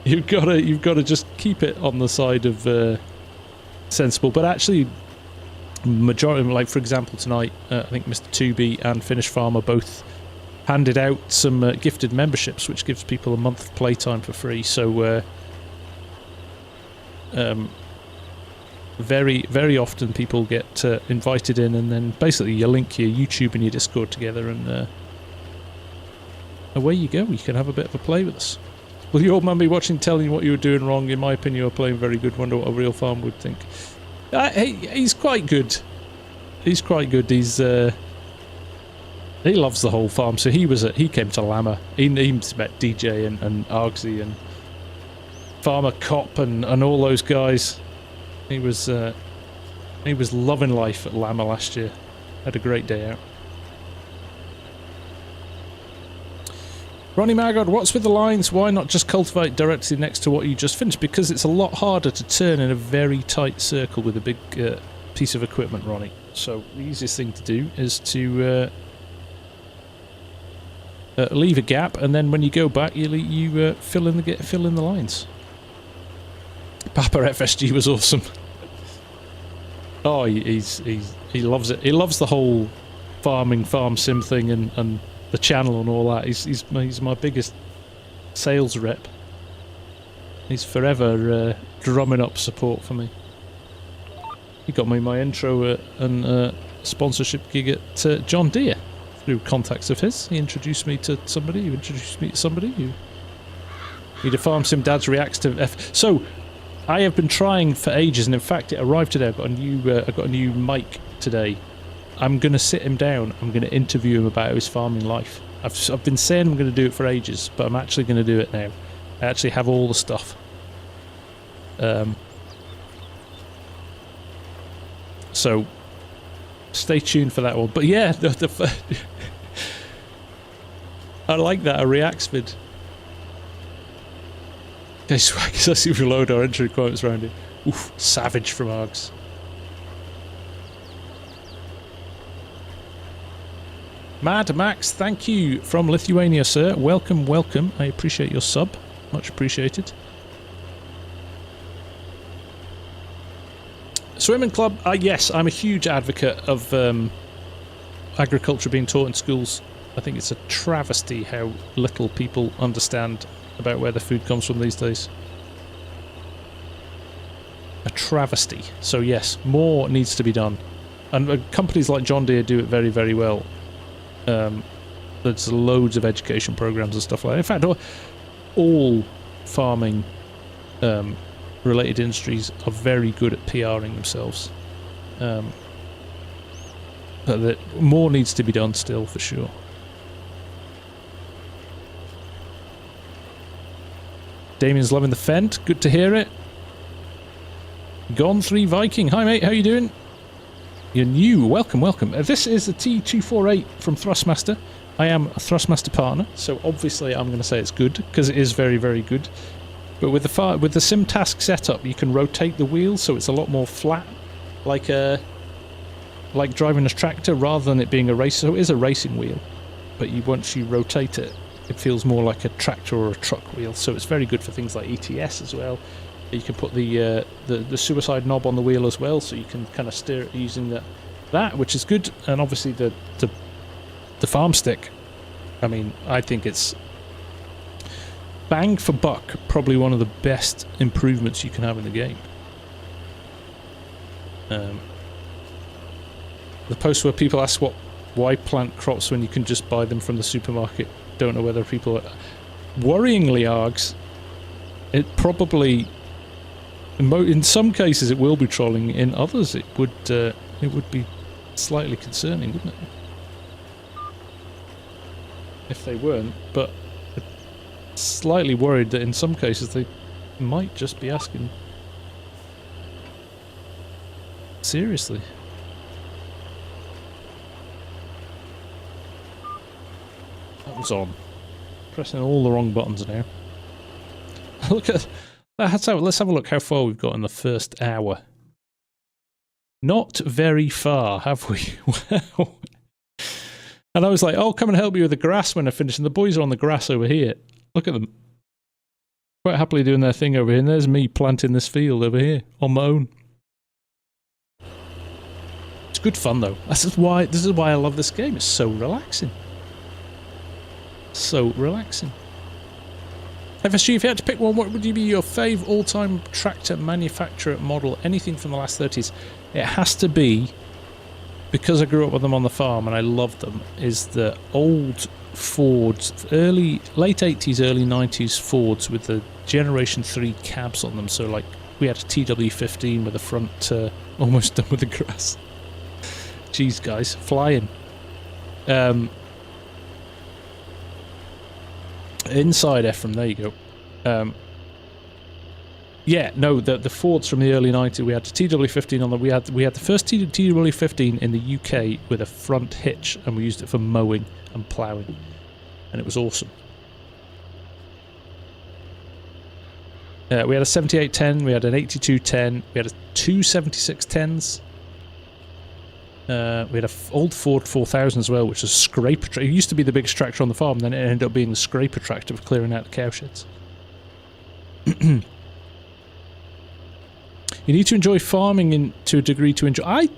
S1: to just keep it on the side of sensible. But actually, majority, like for example tonight, I think Mr. 2B and Finnish Farmer both handed out some gifted memberships, which gives people a month of playtime for free. So very, very often people get invited in, and then basically you link your YouTube and your Discord together, and away you go. You can have a bit of a play with us. Will your mum be watching, telling you what you were doing wrong? In my opinion, you were playing very good. Wonder what a real farmer would think. He's quite good. He's quite good. He's he loves the whole farm. So he came to Llama. He met DJ and Argsy and Farmer Cop and all those guys. He was loving life at Llama last year. Had a great day out. Ronnie Magod, what's with the lines? Why not just cultivate directly next to what you just finished? Because it's a lot harder to turn in a very tight circle with a big piece of equipment, Ronnie. So the easiest thing to do is to leave a gap, and then when you go back, you fill in the lines. Papa FSG was awesome. Oh, he loves it. He loves the whole farming, farm sim thing, and the channel and all that. He's my biggest sales rep. He's forever drumming up support for me. He got me my intro and sponsorship gig at John Deere through contacts of his. He introduced me to somebody who introduced me to somebody who need a farm sim dad's reacts to F. So I have been trying for ages, and in fact it arrived today. I've got a new mic today. I'm going to sit him down. I'm going to interview him about his farming life. I've been saying I'm going to do it for ages, but I'm actually going to do it now. I actually have all the stuff. So stay tuned for that one. But yeah, I like that, a reacts vid. Okay, swag, I see we load our entry requirements around here. Oof, savage from Args. Mad Max, thank you from Lithuania, sir. Welcome, welcome. I appreciate your sub. Much appreciated. Swimming club, yes, I'm a huge advocate of agriculture being taught in schools. I think it's a travesty how little people understand about where the food comes from these days. A travesty. So yes, more needs to be done. And companies like John Deere do it very, very well. There's loads of education programs and stuff like that. In fact, all farming related industries are very good at PRing themselves. But more needs to be done still, for sure. Damien's loving the Fent. Good to hear it. Gone 3 Viking. Hi mate, how you doing? You're new. Welcome, welcome. This is the T248 from Thrustmaster. I am a Thrustmaster partner, so obviously I'm going to say it's good, because it is very, very good. But with the sim task setup, you can rotate the wheel, so it's a lot more flat, like driving a tractor, rather than it being a race. So it is a racing wheel, but once you rotate it, it feels more like a tractor or a truck wheel. So it's very good for things like ETS as well. You can put the suicide knob on the wheel as well, so you can kind of steer it using that, which is good. And obviously the farm stick. I mean, I think it's bang for buck, probably one of the best improvements you can have in the game. The post where people ask why plant crops when you can just buy them from the supermarket. Don't know whether people are worryingly args. It probably, in some cases, it will be trolling. In others, it would be slightly concerning, wouldn't it? If they weren't, but slightly worried that in some cases they might just be asking seriously. That was on. Pressing all the wrong buttons now. Look at let's have a look how far we've got in the first hour. Not very far, have we? Wow. And I was like, oh, come and help me with the grass when I finish. And the boys are on the grass over here. Look at them. Quite happily doing their thing over here. And there's me planting this field over here on my own. It's good fun though. This is why I love this game. It's so relaxing. So relaxing. FSG, if you had to pick one, what would be your fave all-time tractor manufacturer model? Anything from the last 30s. It has to be because I grew up with them on the farm and I loved them, is the old Fords, late 80s, early 90s Fords with the Generation 3 cabs on them. So like we had a TW15 with the front almost done with the grass. Jeez, guys, flying. Inside Ephraim, there you go. Yeah, no, the Fords from the early 90s, we had the TW15 on them. We had the first TW15 in the UK with a front hitch, and we used it for mowing and ploughing, and it was awesome. We had a 7810, we had an 8210, we had two 7610s. We had an old Ford 4000 as well, which was a scraper tractor. It used to be the biggest tractor on the farm, then it ended up being the scraper tractor for clearing out the cow sheds. You need to enjoy farming to a degree to enjoy... I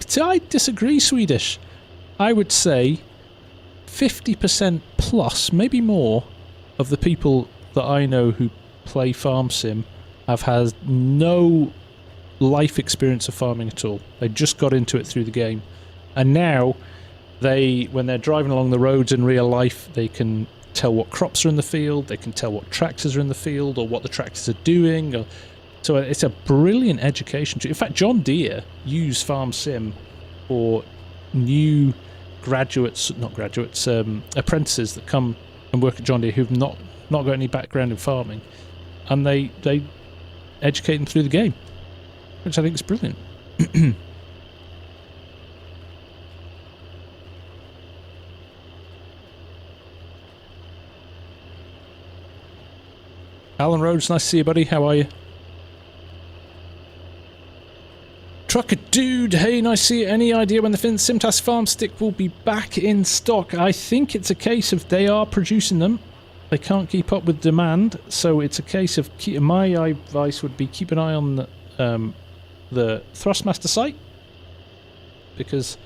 S1: disagree, Swedish. I would say 50% plus, maybe more, of the people that I know who play Farm Sim have had no life experience of farming at all. They just got into it through the game. And now, when they're driving along the roads in real life, they can tell what crops are in the field, they can tell what tractors are in the field, or what the tractors are doing, so it's a brilliant education. In fact, John Deere use FarmSim for new apprentices that come and work at John Deere who've not got any background in farming, and they educate them through the game, which I think is brilliant. Alan Rhodes, nice to see you, buddy. How are you? Trucker Dude, hey, nice to see you. Any idea when the Simtas farm stick will be back in stock? I think it's a case of they are producing them. They can't keep up with demand, so it's a case of... my advice would be keep an eye on the Thrustmaster site, because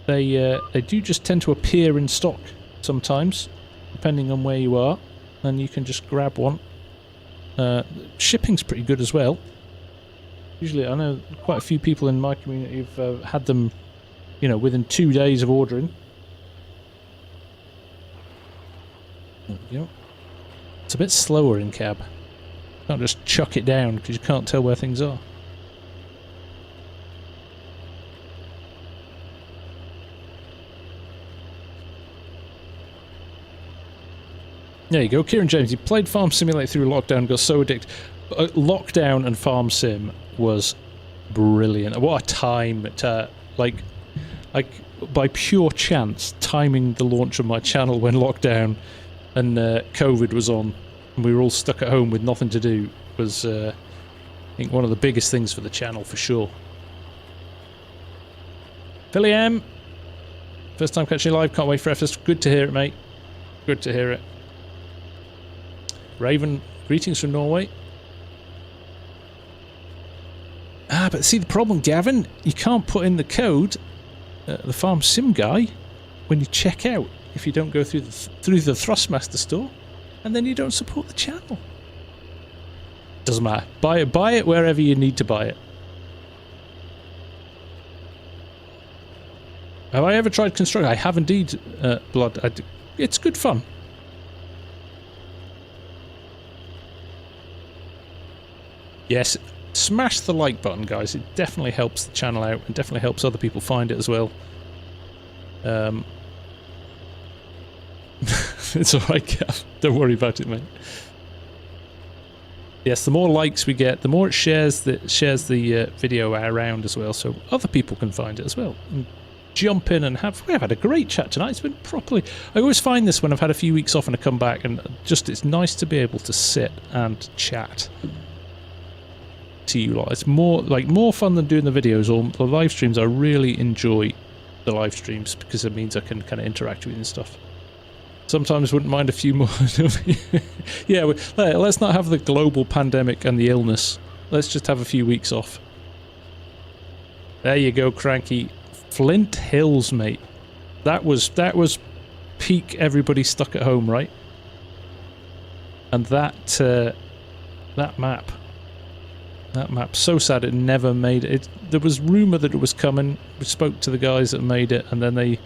S1: they do just tend to appear in stock sometimes, depending on where you are, and you can just grab one. Shipping's pretty good as well. Usually, I know quite a few people in my community have had them, you know, within 2 days of ordering. There we go. It's a bit slower in cab. Can't just chuck it down because you can't tell where things are. There you go, Kieran James. He played Farm Simulator through lockdown, got so addicted. Lockdown and Farm Sim was brilliant. What a time! Like by pure chance, timing the launch of my channel when lockdown and COVID was on, and we were all stuck at home with nothing to do, was I think one of the biggest things for the channel for sure. Philly M, first time catching you live. Can't wait for FS. Good to hear it, mate. Good to hear it. Raven, greetings from Norway. But see the problem, Gavin, you can't put in the code, the FARMSIMGUY, when you check out if you don't go through the Thrustmaster store, and then you don't support the channel. Doesn't matter. Buy it wherever you need to buy it. Have I ever tried construction? I have indeed, Blood. It's good fun. Yes, smash the like button, guys. It definitely helps the channel out and definitely helps other people find it as well. It's alright, Gav. Don't worry about it, mate. Yes, the more likes we get, the more it shares the video around as well, so other people can find it as well. And jump in and we've had a great chat tonight. It's been properly... I always find this when I've had a few weeks off and I come back, and just it's nice to be able to sit and chat to you lot. It's more fun than doing the videos or the live streams. I really enjoy the live streams because it means I can kind of interact with you and stuff. Sometimes wouldn't mind a few more. Yeah, let's not have the global pandemic and the illness. Let's just have a few weeks off. There you go, Cranky. Flint Hills, mate. That was peak everybody stuck at home, right? And that map That map, so sad it never made it. There was rumour that it was coming. We spoke to the guys that made it, and then they're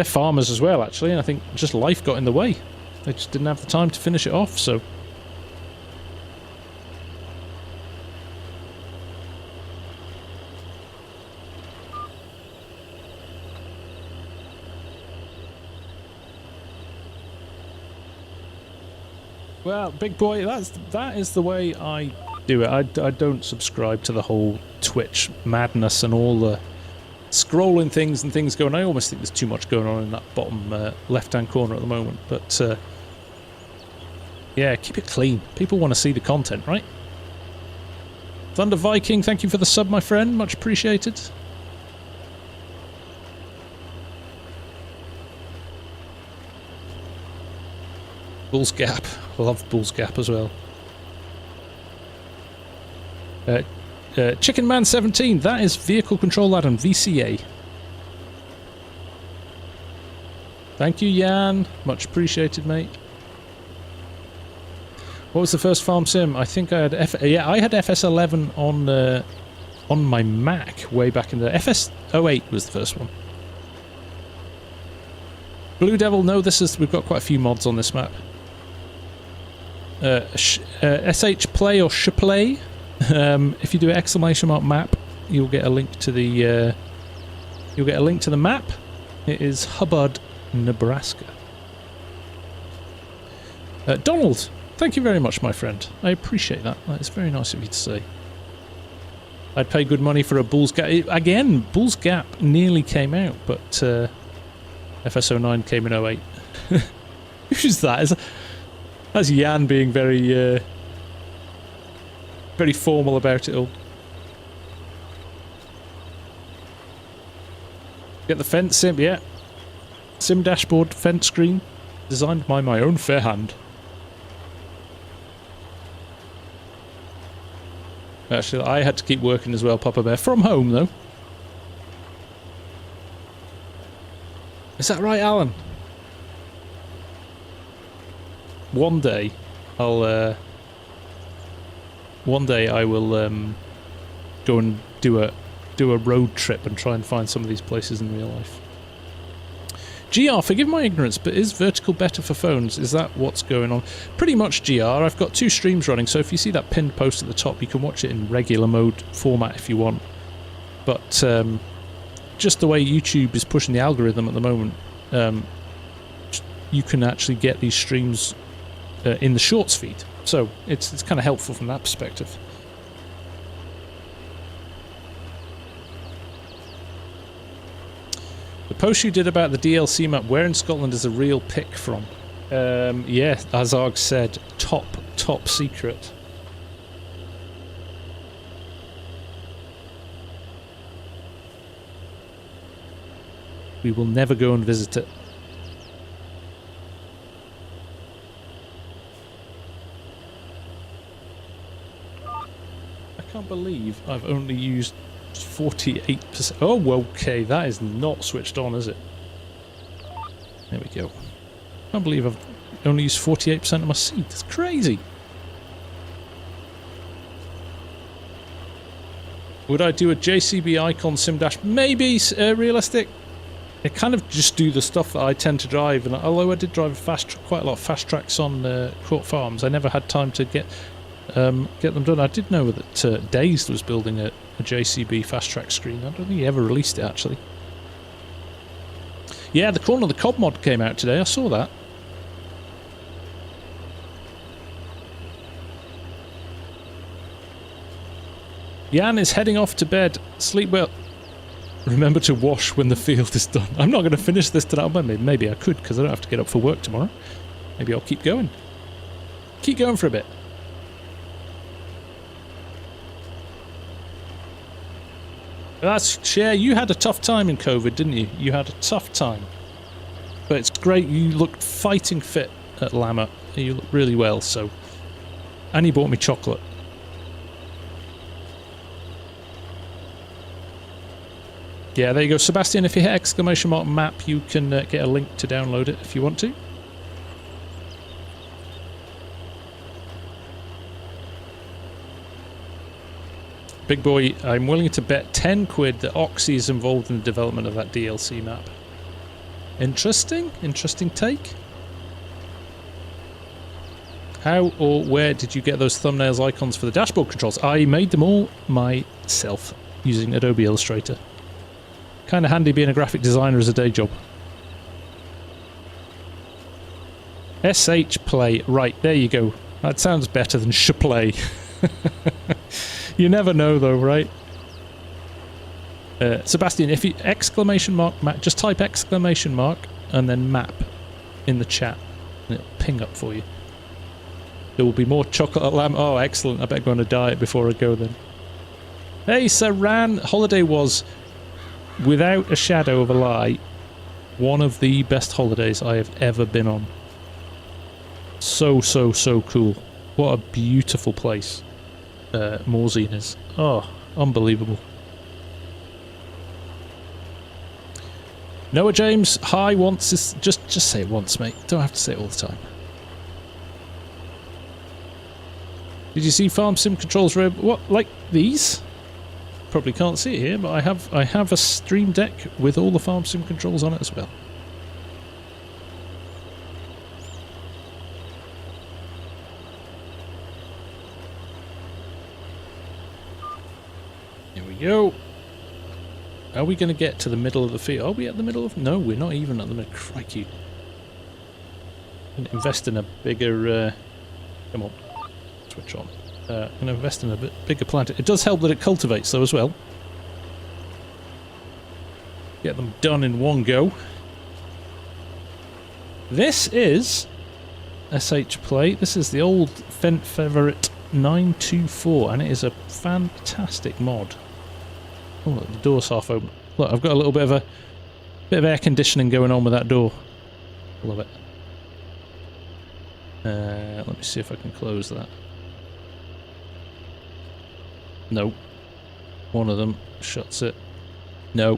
S1: farmers as well, actually, and I think just life got in the way. They just didn't have the time to finish it off, so... Well, big boy, that is the way I do it. I don't subscribe to the whole Twitch madness and all the scrolling things and things going. I almost think there's too much going on in that bottom left-hand corner at the moment. But yeah, keep it clean. People want to see the content, right? Thunder Viking, thank you for the sub, my friend. Much appreciated. Bull's Gap. I love Bull's Gap as well. Chicken Man 17, that is Vehicle Control Add-on, VCA. Thank you, Jan. Much appreciated, mate. What was the first farm sim? I think I had I had FS11 on my Mac way back in the... FS08 was the first one. Blue Devil, no, we've got quite a few mods on this map. SH Play or Shplay. If you do ! map, you'll get a link to the map. It is Hubbard, Nebraska. Donald, thank you very much, my friend. I appreciate that. That is very nice of you to say. I'd pay good money for a Bull's Gap. Again, Bull's Gap nearly came out, but FS09 came in 08. Who's that? That's Jan being very very formal about it all. Get the fence sim, yeah. Sim dashboard fence screen, designed by my own fair hand. Actually, I had to keep working as well, Papa Bear. From home, though. Is that right, Alan? One day I will go and do a road trip and try and find some of these places in real life. GR, forgive my ignorance, but is vertical better for phones? Is that what's going on? Pretty much, GR. I've got 2 streams running, so if you see that pinned post at the top, you can watch it in regular mode format if you want. But just the way YouTube is pushing the algorithm at the moment, you can actually get these streams in the shorts feed, so it's kind of helpful from that perspective. The post you did about the DLC map, where in Scotland is a real pick from? Yeah, as Arg said, top secret. We will never go and visit it. I can't believe I've only used 48%. Oh, okay, that is not switched on, is it? There we go. I can't believe I've only used 48% of my seat. That's crazy. Would I do a JCB icon sim dash? Maybe realistic. I kind of just do the stuff that I tend to drive, and although I did drive quite a lot of fast tracks on Court Farms, I never had time to get them done. I did know that Dazed was building a JCB fast track screen. I don't think he ever released it, actually. Yeah, the Corner of the Cob mod came out today. I saw that. Jan is heading off to bed. Sleep well. Remember to wash when the field is done. I'm not going to finish this tonight. Well, maybe I could, because I don't have to get up for work tomorrow. Maybe I'll keep going. Keep going for a bit. That's Cher. You had a tough time in COVID, didn't you? You had a tough time. But it's great. You looked fighting fit at Lama. You looked really well, so... And you bought me chocolate. Yeah, there you go. Sebastian, if you hit ! map, you can get a link to download it if you want to. Big boy, I'm willing to bet 10 quid that Oxy is involved in the development of that DLC map. Interesting. Interesting take. How or where did you get those thumbnails icons for the dashboard controls? I made them all myself using Adobe Illustrator. Kind of handy being a graphic designer as a day job. SH Play. Right, there you go. That sounds better than Shplay. You never know though, right? Sebastian, if you exclamation mark map, just type exclamation mark and then map in the chat and it'll ping up for you. There will be more chocolate lamb. Oh, excellent. I bet I'm going to diet before I go then. Hey, Saran. Holiday was, without a shadow of a lie, one of the best holidays I have ever been on. So cool. What a beautiful place Morzine is. Oh, unbelievable. Noah James, hi, once is just say it once, mate. Don't have to say it all the time. Did you see FarmSim controls? What, like these? Probably can't see it here, but I have a Stream Deck with all the FarmSim controls on it as well. Here we go. Are we going to get to the middle of the field? Are we at the middle of... No, we're not even at the middle. Crikey. I'm going to invest in a bigger... come on. Switch on. I'm going to invest in a bit bigger plant. It does help that it cultivates though as well. Get them done in one go. This is SH Play. This is the old Fent Favorite 924 and it is a fantastic mod. Oh, look, the door's half open. Look, I've got a little bit of air conditioning going on with that door. Love it. Let me see if I can close that. No. One of them shuts it. No.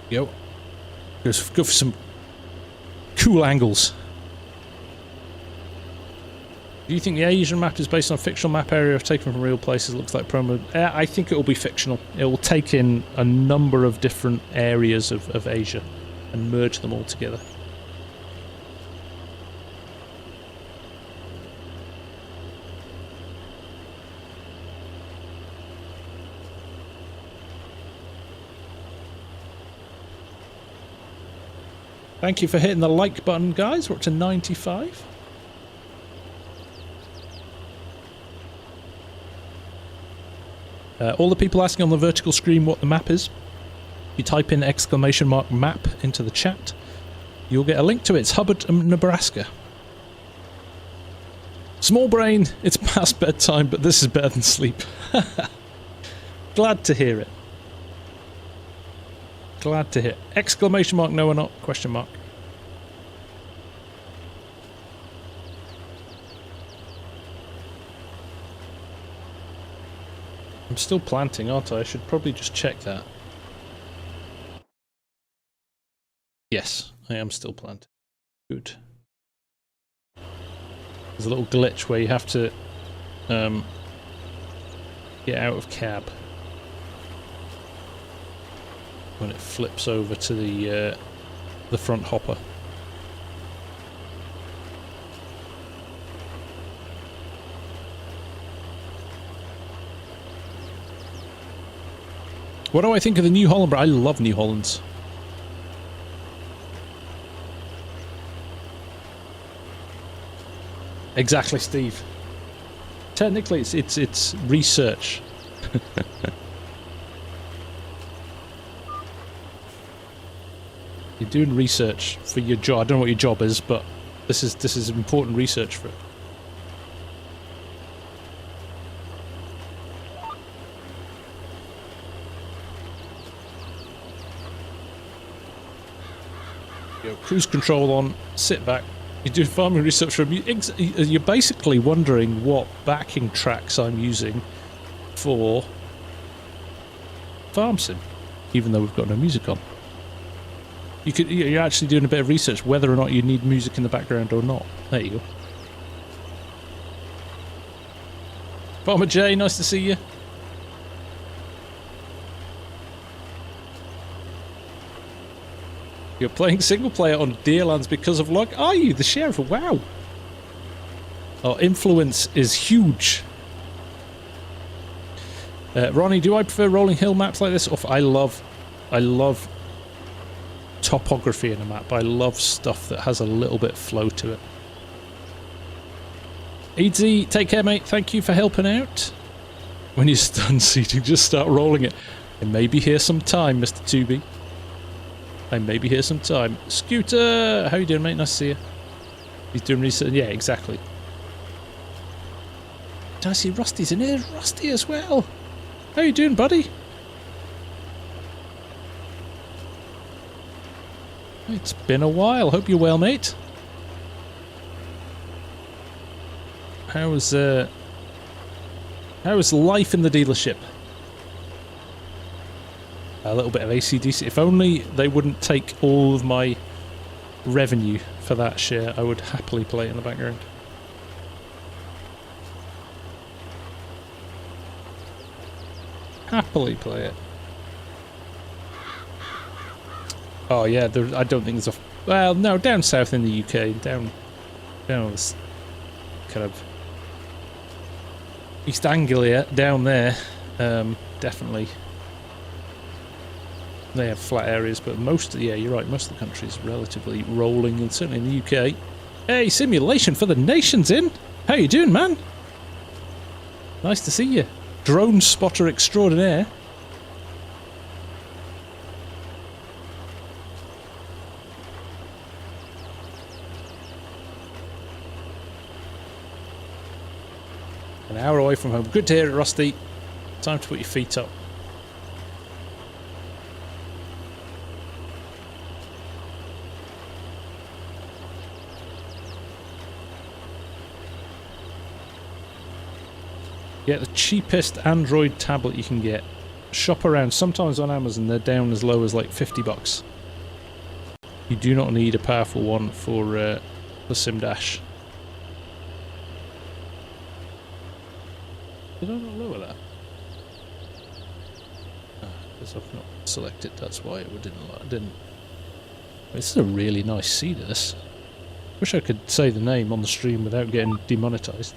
S1: Go. Go for some cool angles. Do you think the Asian map is based on a fictional map area taken from real places? It looks like promo. I think it will be fictional. It will take in a number of different areas of Asia and merge them all together. Thank you for hitting the like button, guys. We're up to 95. All the people asking on the vertical screen what the map is, you type in exclamation mark map into the chat, you'll get a link to it. It's Hubbard, Nebraska. Small brain, it's past bedtime, but this is better than sleep. Glad to hear it. Glad to hear. Exclamation mark no or not? Question mark. I'm still planting, aren't I? I should probably just check that. Yes, I am still planting. Good. There's a little glitch where you have to get out of cab when it flips over to the front hopper. What do I think of the New Holland? I love New Hollands. Exactly, Steve. Technically, it's research. You're doing research for your job. I don't know what your job is, but this is important research for it. Cruise control on, sit back. You do farming research from you're basically wondering what backing tracks I'm using for FarmSim, even though we've got no music on. You're actually doing a bit of research whether or not you need music in the background or not. There you go. Farmer J, nice to see you. You're playing single player on Deerlands because of luck. Are you the sheriff? Wow. Our influence is huge. Ronnie, do I prefer rolling hill maps like this? I love topography in a map. I love stuff that has a little bit of flow to it. Easy, take care, mate. Thank you for helping out. When you're stun seating, just start rolling it. And maybe here some time, Mr. 2B. I maybe here some time. Scooter, how you doing, mate? Nice to see you. He's doing research. Yeah, exactly. Did I see Rusty's in here? Rusty as well. How you doing, buddy? It's been a while. Hope you're well, mate. How's life in the dealership? A little bit of AC/DC. If only they wouldn't take all of my revenue for that share, I would happily play it in the background. Happily play it. Oh yeah, I don't think there's a... Well, no, down south in the UK, down this kind of East Anglia, down there, definitely they have flat areas, but yeah, you're right, most of the country is relatively rolling, and certainly in the UK. Hey, simulation for the nation's in! How you doing, man? Nice to see you. Drone spotter extraordinaire. An hour away from home. Good to hear it, Rusty. Time to put your feet up. Get the cheapest Android tablet you can get. Shop around. Sometimes on Amazon they're down as low as like $50. You do not need a powerful one for the Sim Dash. Did I not lower that? Because I've not selected. That's why it didn't. This is a really nice seat. This. Wish I could say the name on the stream without getting demonetized.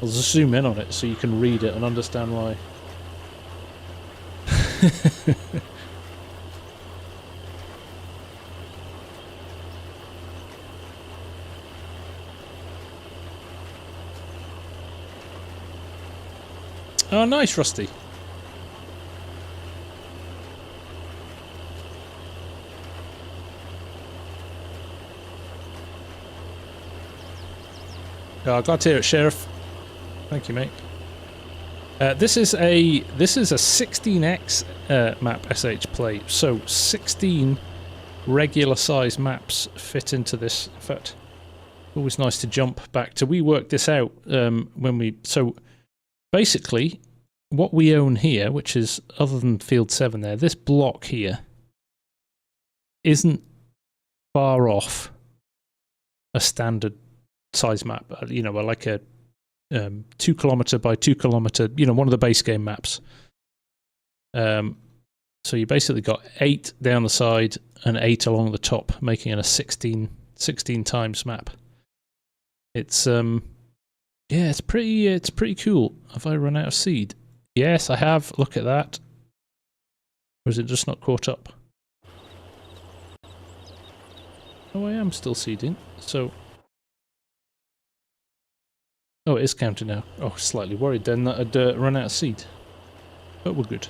S1: I'll just zoom in on it so you can read it and understand why. Oh, nice, Rusty. Oh, glad to hear it, Sheriff. Thank you, mate. This is a 16x map SH play, so 16 regular size maps fit into this. In fact, always nice to jump back to. We worked this out so basically what we own here, which is other than Field 7 there, this block here isn't far off a standard size map. You know, like a 2 kilometer by 2 kilometer, you know, one of the base game maps. So you basically got 8 down the side and 8 along the top, making it a 16 times map. It's yeah, it's pretty cool. Have I run out of seed? Yes, I have. Look at that. Or is it just not caught up? Oh, I am still seeding. So oh, it is counting now. Oh, slightly worried then that I'd run out of seed. But we're good.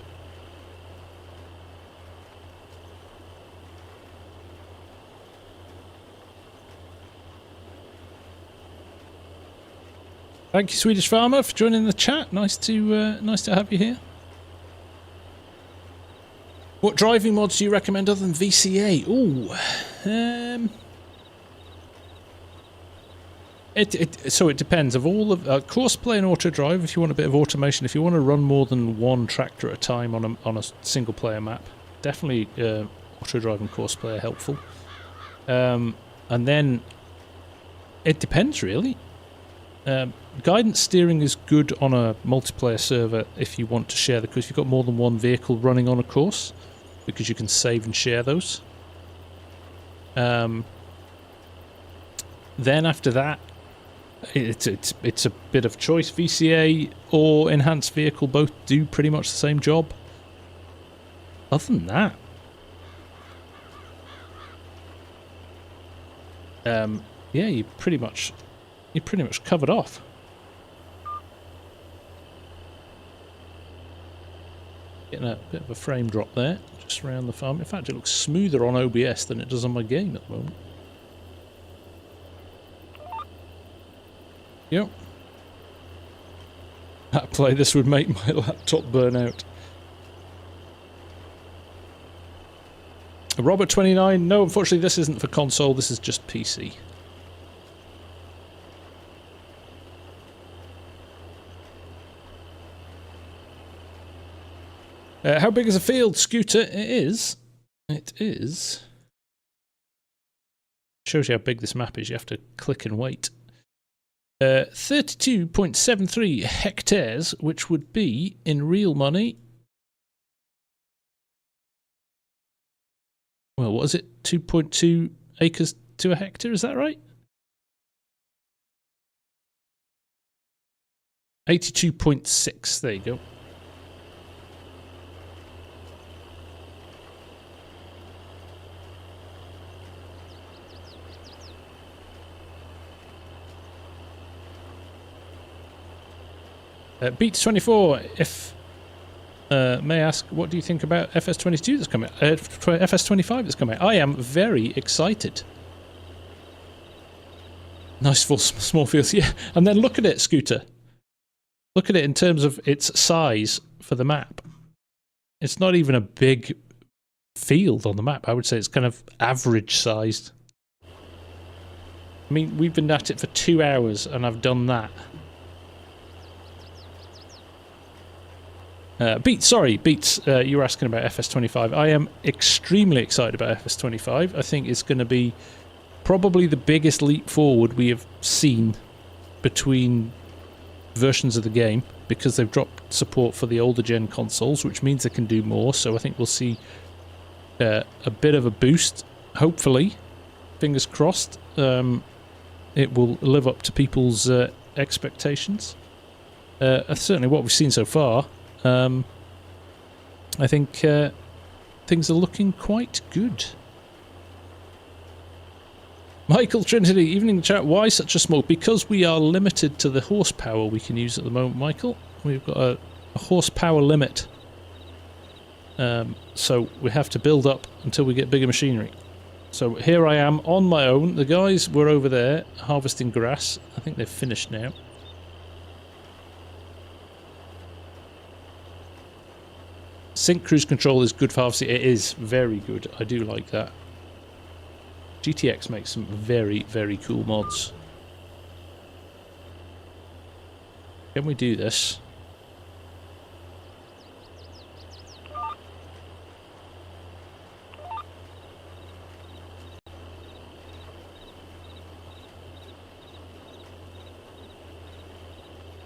S1: Thank you, Swedish Farmer, for joining the chat. Nice to have you here. What driving mods do you recommend other than VCA? Ooh, so it depends. Of all of Courseplay and Auto Drive, if you want a bit of automation, if you want to run more than one tractor at a time on a single player map, definitely auto driving course player helpful. And then it depends really. Guidance steering is good on a multiplayer server if you want to share the course. If you've got more than one vehicle running on a course, because you can save and share those. Then after that, it's a bit of choice. VCA or enhanced vehicle both do pretty much the same job. Other than that, yeah, you're pretty much covered off. Getting a bit of a frame drop there, just around the farm. In fact, it looks smoother on OBS than it does on my game at the moment. Yep. That play, this would make my laptop burn out. Robert29, no, unfortunately this isn't for console, this is just PC. How big is a field, Scooter? It is. Shows you how big this map is, you have to click and wait. 32.73 hectares, which would be, in real money, well, what is it? 2.2 acres to a hectare, is that right? 82.6, there you go. Beats24, if may I ask, what do you think about FS22 that's coming? FS25 that's coming. I am very excited. Nice full small fields, yeah. And then look at it, Scooter. Look at it in terms of its size for the map. It's not even a big field on the map. I would say it's kind of average sized. I mean, we've been at it for 2 hours and I've done that. Beats, you were asking about FS25. I am extremely excited about FS25. I think it's going to be probably the biggest leap forward we have seen between versions of the game, because they've dropped support for the older gen consoles, which means they can do more. So I think we'll see a bit of a boost, hopefully. Fingers crossed. It will live up to people's expectations. Certainly what we've seen so far. I think things are looking quite good. Michael Trinity, evening chat. Why such a small? Because we are limited to the horsepower we can use at the moment, Michael. We've got a horsepower limit. So we have to build up until we get bigger machinery. So here I am on my own. The guys were over there harvesting grass. I think they've finished now. Sync cruise control is good for harvesting. It is very good. I do like that. GTX makes some very, very cool mods. Can we do this?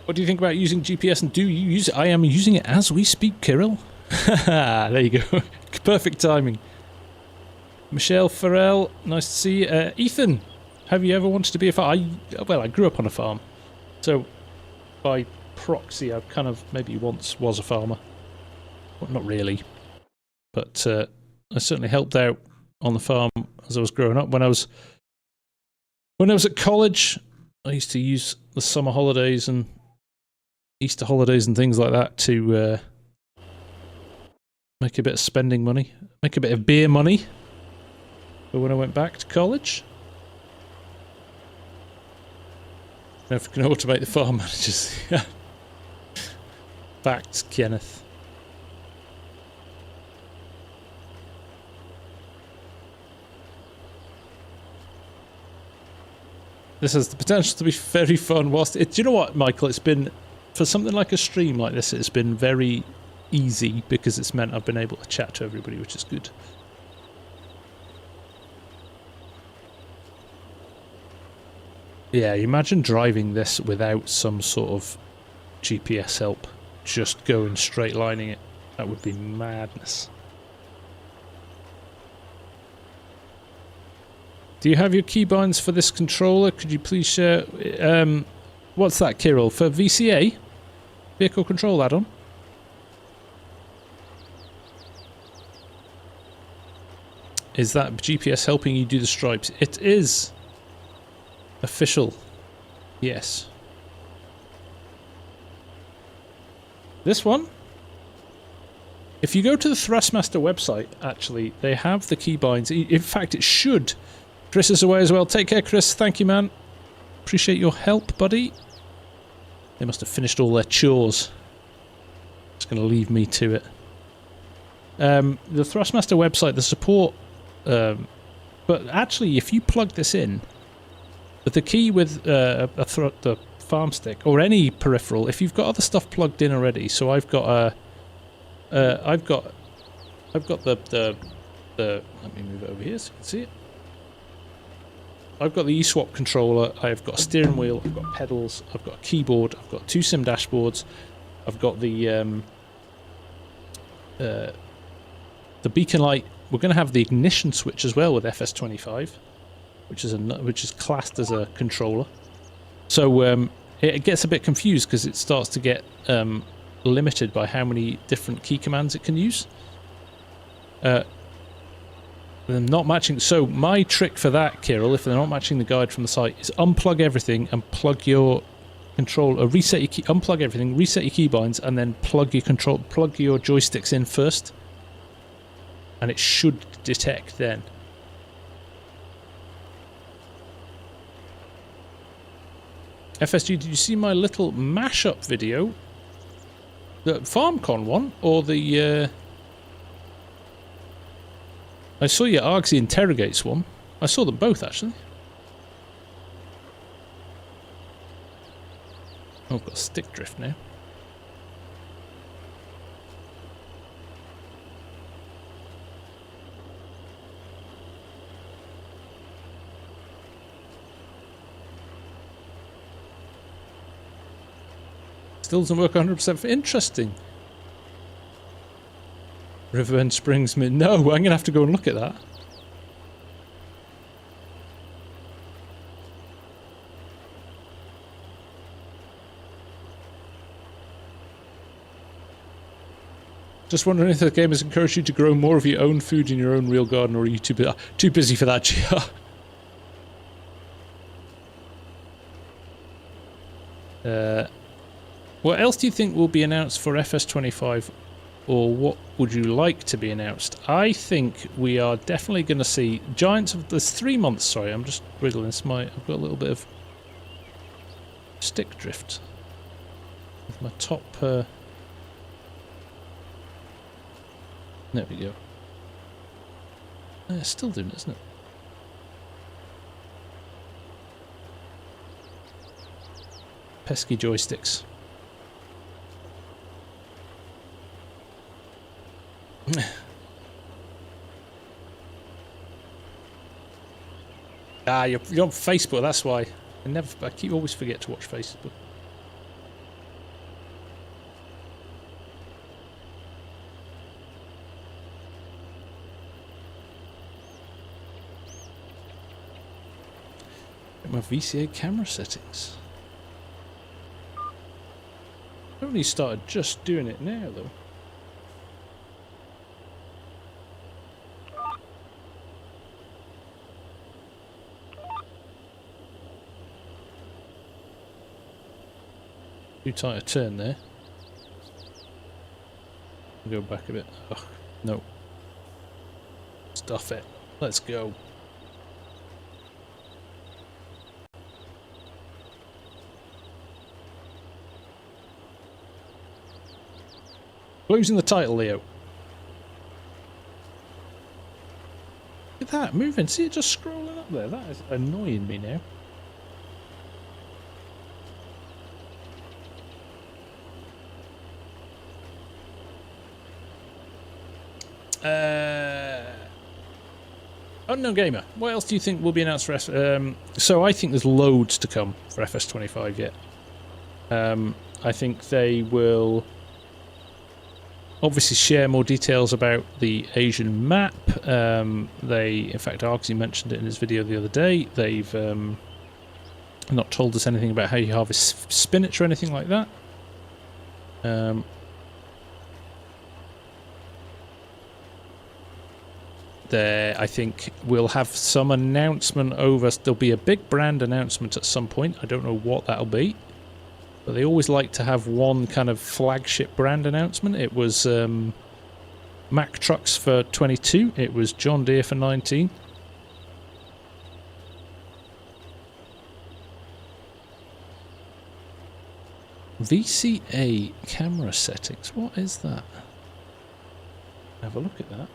S1: What do you think about using GPS, and do you use it? I am using it as we speak, Kirill. There you go. Perfect timing. Michelle Farrell, nice to see you. Ethan, have you ever wanted to be a farmer? Well, I grew up on a farm. So, by proxy, I kind of maybe once was a farmer. Well, not really. But I certainly helped out on the farm as I was growing up. When I was at college, I used to use the summer holidays and Easter holidays and things like that to make a bit of spending money, make a bit of beer money for when I went back to college. Now if we can automate the farm managers. Facts, Kenneth. This has the potential to be very fun whilst do you know what, Michael, it's been, for something like a stream like this, it's been very easy because it's meant I've been able to chat to everybody, which is good. Yeah, imagine driving this without some sort of GPS help. Just going straight lining it. That would be madness. Do you have your keybinds for this controller? Could you please share... what's that, Kirill? For VCA? Vehicle Control Add-on? Is that GPS helping you do the stripes? It is. Official. Yes. This one? If you go to the Thrustmaster website, actually, they have the keybinds. In fact, it should. Chris is away as well. Take care, Chris. Thank you, man. Appreciate your help, buddy. They must have finished all their chores. Just going to leave me to it. The Thrustmaster website, the support... but actually, if you plug this in, the key with the farm stick or any peripheral, if you've got other stuff plugged in already, so I've got I've got the let me move it over here so you can see it. I've got the eSwap controller, I've got a steering wheel, I've got pedals, I've got a keyboard, I've got 2 sim dashboards, I've got the beacon light. We're going to have the ignition switch as well with FS22, which is classed as a controller. So it gets a bit confused because it starts to get limited by how many different key commands it can use. They're not matching. So my trick for that, Kirill, if they're not matching the guide from the site, is unplug everything and plug your controller. Reset your key. Unplug everything. Reset your keybinds, and then plug your joysticks in first. And it should detect then. FSG, did you see my little mashup video? The FarmCon one, or the... I saw your Argsy Interrogates one. I saw them both, actually. Oh, I've got stick drift now. Still doesn't work 100% for interesting. Riverbend Springs Mid. No, I'm going to have to go and look at that. Just wondering if the game has encouraged you to grow more of your own food in your own real garden, or are you too busy for that, GR? What else do you think will be announced for FS25, or what would you like to be announced? I think we are definitely going to see Giants of... There's 3 months, sorry, I'm just riddling this. I've got a little bit of stick drift with my top... There we go. It's still doing it, isn't it? Pesky joysticks. You're on Facebook, that's why. I always forget to watch Facebook. My VCA camera settings. I only started just doing it now, though. Too tight a turn there. Go back a bit. Oh, no. Stuff it. Let's go. Losing the title, Leo. Look at that, moving. See it just scrolling up there? That is annoying me now. Unknown Gamer, what else do you think will be announced for so I think there's loads to come for FS25 yet. I think they will obviously share more details about the Asian map. In fact, Argsy mentioned it in his video the other day. They've not told us anything about how you harvest spinach or anything like that. I think we'll have some announcement over. There'll be a big brand announcement at some point. I don't know what that'll be, but they always like to have one kind of flagship brand announcement. It was Mack Trucks for 22. It was John Deere for 19. VCA camera settings. What is that? Have a look at that.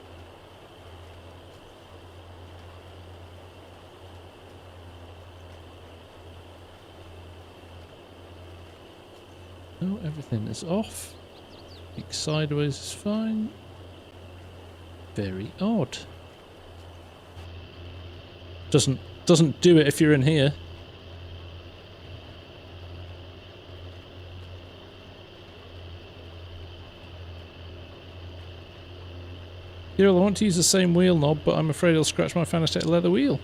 S1: No, everything is off. Peek sideways is fine. Very odd. Doesn't do it if you're in here. Cyril, I want to use the same wheel knob, but I'm afraid it'll scratch my Fanatec leather wheel.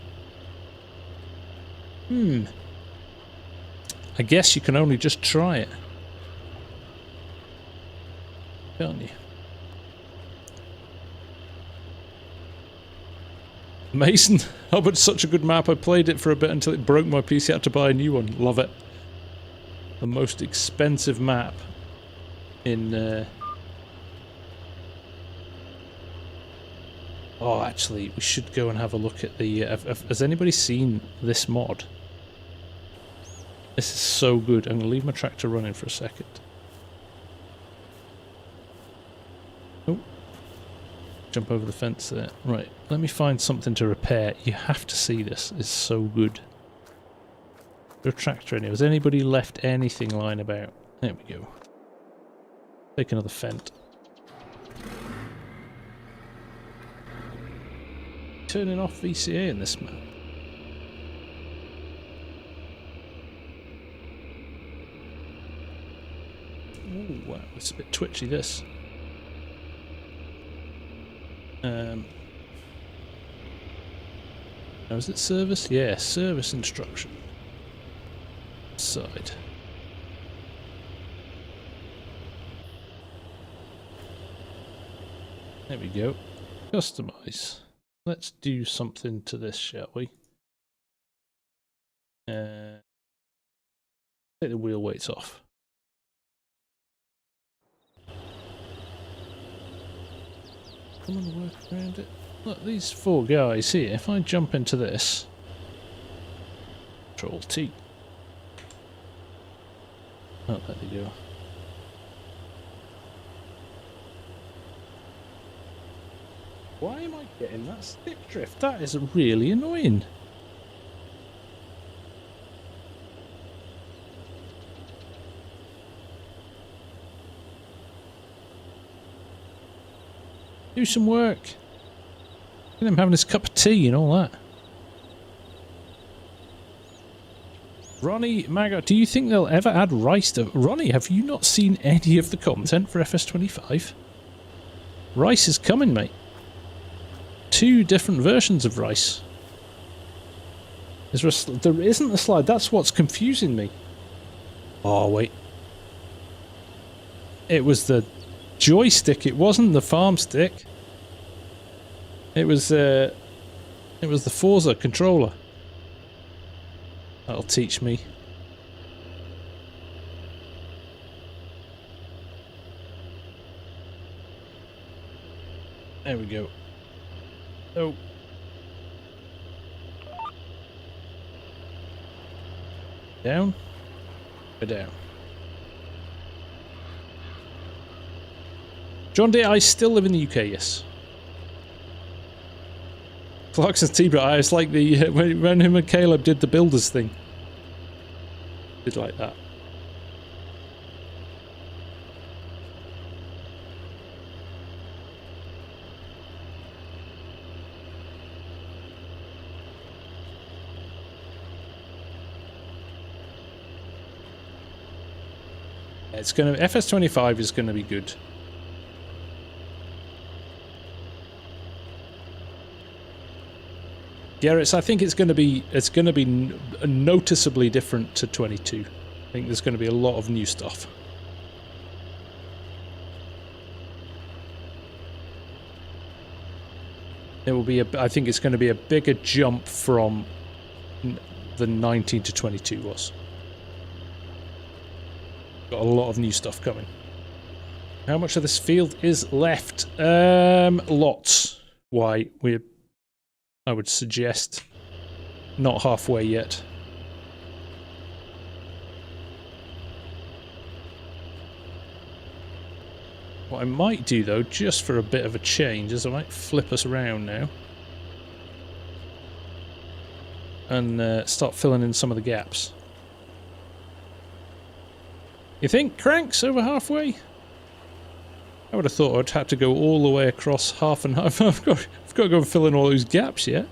S1: I guess you can only just try it. Can't you? Mason, Hubbard's such a good map. I played it for a bit until it broke my PC. I had to buy a new one. Love it. The most expensive map in... Oh, actually, we should go and have a look at the... has anybody seen this mod? This is so good. I'm going to leave my tractor running for a second. Oh. Jump over the fence there. Right, let me find something to repair. You have to see this. It's so good. Your tractor in here. Has anybody left anything lying about? There we go. Take another fent. Turning off VCA in this map. Oh wow, it's a bit twitchy this. Now is it service? Yeah, service instruction. Side. There we go. Customize. Let's do something to this, shall we? Take the wheel weights off. Come on, work around it. Look, these four guys here, if I jump into this, Control T. Oh, there they go. Why am I getting that stick drift? That is really annoying. Do some work. Look at him having his cup of tea and all that. Ronnie Mago, do you think they'll ever add rice to... Ronnie, have you not seen any of the content for FS25? Rice is coming, mate. 2 different versions of rice. There isn't a slide. That's what's confusing me. Oh, wait. It was the joystick. It wasn't the farm stick. It was the Forza controller. That'll teach me. There we go. Oh. Down. Go down. John Deere, I still live in the UK, yes. Clarkson's T-Bra, I was like the when him and Caleb did the builders thing. Did like that. It's going to... FS22 is going to be good. Yeah, I think it's going to be noticeably different to 22. I think there's going to be a lot of new stuff. It will be I think it's going to be a bigger jump from the 19 to 22 was. Got a lot of new stuff coming. How much of this field is left? Lots. Why? I would suggest not halfway yet. What I might do though, just for a bit of a change, is I might flip us around now and start filling in some of the gaps. You think Crank's over halfway? I would have thought I'd have to go all the way across half and half. I've got to go and fill in all those gaps yet.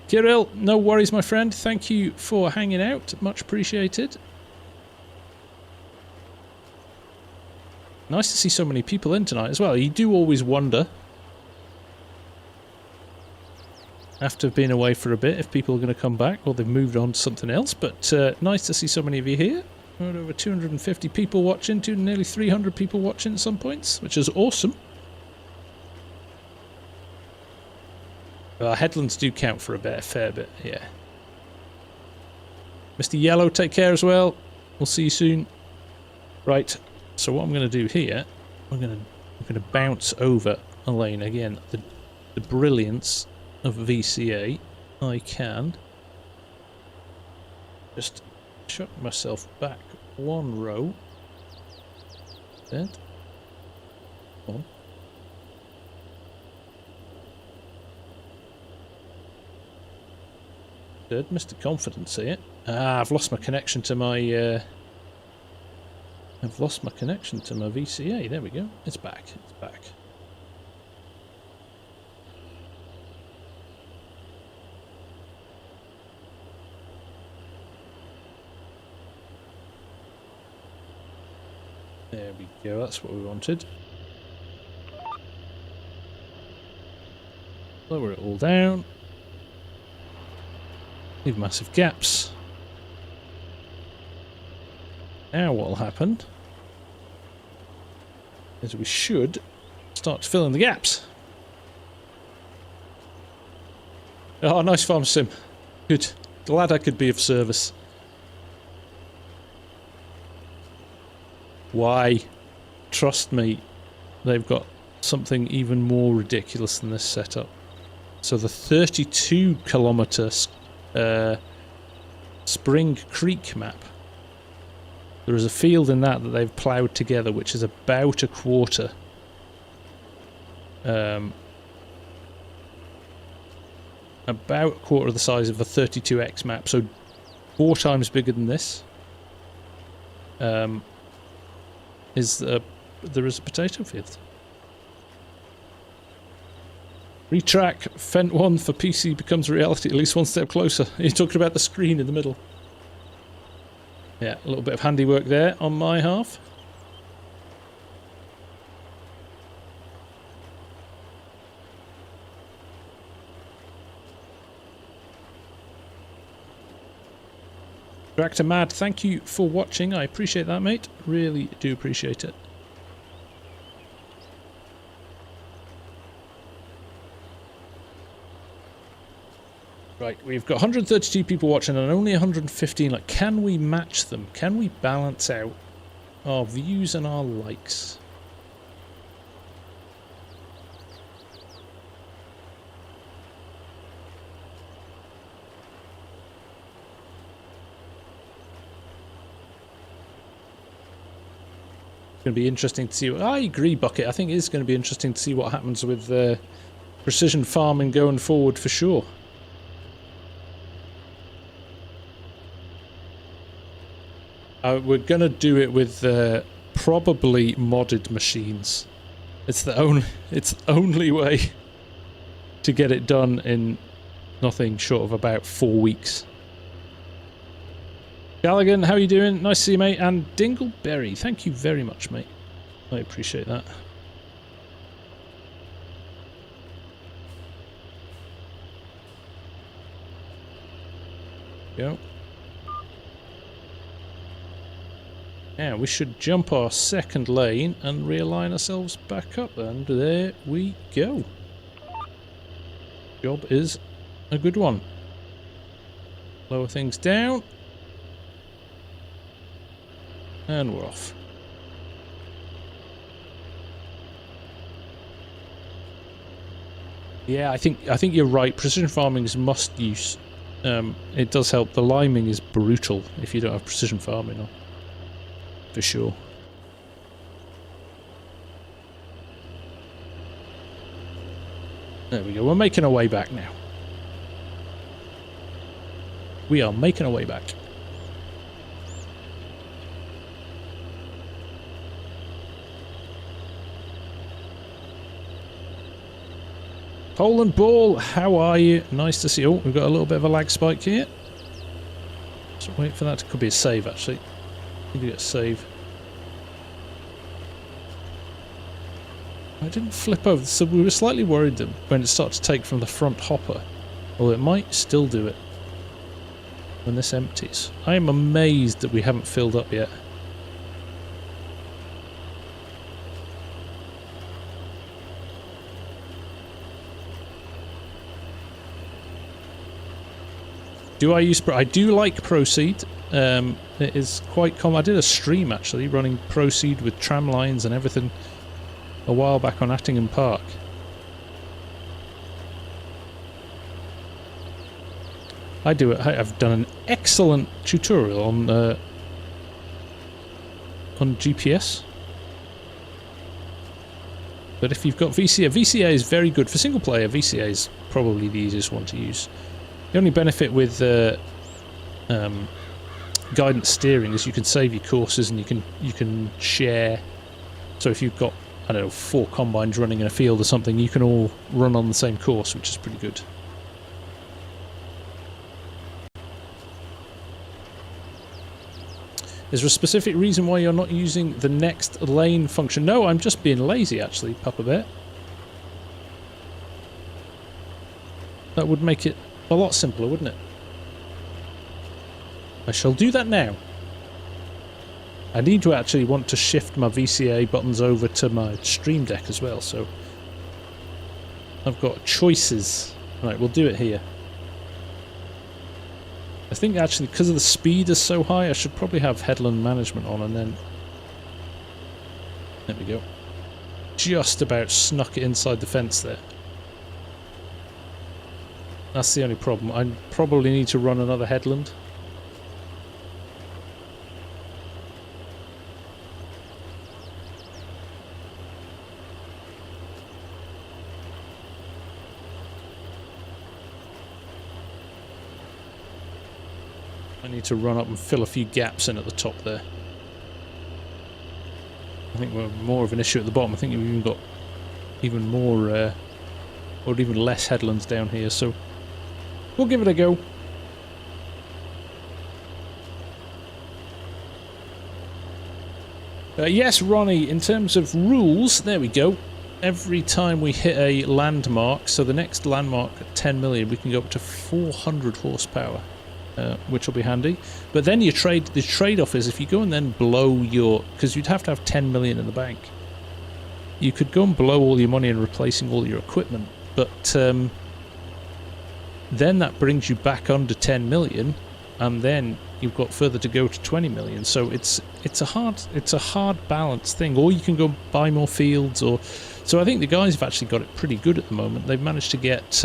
S1: Kirill, no worries, my friend. Thank you for hanging out. Much appreciated. Nice to see so many people in tonight as well. You do always wonder, after being away for a bit, if people are going to come back or they've moved on to something else. But nice to see so many of you here. We've got over 250 people watching, nearly 300 people watching at some points, which is awesome. Headlands do count for a fair bit, yeah. Mr. Yellow, take care as well. We'll see you soon. Right. So what I'm going to do here, I'm going to bounce over a lane again. The brilliance of VCA, I can just chuck myself back one row. Dead. On. Dead, Mr. Confidence here. Ah, I've lost my connection to my. I've lost my connection to my VCA. There we go. It's back. It's back. There we go. That's what we wanted. Lower it all down. Leave massive gaps. Now what will happen is we should start to fill in the gaps. Oh, nice farm sim. Good. Glad I could be of service. Why? Trust me, they've got something even more ridiculous than this setup. So the 32 kilometre Spring Creek map. There is a field in that they've ploughed together, which is about a quarter. About a quarter of the size of a 32x map, so 4 times bigger than this. There is a potato field. Retrack Fent 1 for PC becomes reality, at least one step closer. You're talking about the screen in the middle. Yeah, a little bit of handiwork there on my half. Tractor Mad, thank you for watching. I appreciate that, mate. Really do appreciate it. Right, we've got 132 people watching and only 115. Like, can we match them? Can we balance out our views and our likes? It's going to be interesting to see. I agree, Bucket. I think it is going to be interesting to see what happens with precision farming going forward for sure. We're going to do it with probably modded machines. It's the only way to get it done in nothing short of about 4 weeks. Callaghan, how are you doing? Nice to see you, mate. And Dingleberry, thank you very much, mate. I appreciate that. Go. Now we should jump our second lane and realign ourselves back up, and there we go. Job is a good one. Lower things down. And we're off. Yeah, I think you're right. Precision farming is must use. It does help. The liming is brutal if you don't have precision farming on. For sure. There we go. We're making our way back now. We are making our way back. Poland Ball, how are you? Nice to see you. Oh, we've got a little bit of a lag spike here. So wait for that. It could be a save, actually. Need to get a save. I didn't flip over, so we were slightly worried that when it started to take from the front hopper, well, it might still do it when this empties. I am amazed that we haven't filled up yet. Do I use... I do like Proceed. It is quite common. I did a stream, actually, running Proceed with tram lines and everything a while back on Attingham Park. I do it. I've done an excellent tutorial on GPS. But if you've got VCA, VCA is very good for single player. VCA is probably the easiest one to use. The only benefit with guidance steering is you can save your courses and you can share. So if you've got, I don't know, 4 combines running in a field or something, you can all run on the same course, which is pretty good. Is there a specific reason why you're not using the next lane function? No, I'm just being lazy, actually, Papa Bear. That would make it a lot simpler, wouldn't it? I shall do that now. I need to actually want to shift my VCA buttons over to my Stream Deck as well, so I've got choices. Right, we'll do it here. I think actually because of the speed is so high, I should probably have headland management on, and then there we go. Just about snuck it inside the fence there. That's the only problem. I probably need to run another headland. I need to run up and fill a few gaps in at the top there. I think we're more of an issue at the bottom. I think we've even got even more, or even less headlands down here, so we'll give it a go. Yes, Ronnie, in terms of rules, there we go. Every time we hit a landmark, so the next landmark at 10 million, we can go up to 400 horsepower. Which will be handy. But then the trade-off is if you go and then blow your... because you'd have to have 10 million in the bank. You could go and blow all your money in replacing all your equipment, but then that brings you back under 10 million, and then you've got further to go to 20 million. So it's a hard balance thing. Or you can go buy more fields, or... so I think the guys have actually got it pretty good at the moment. They've managed to get...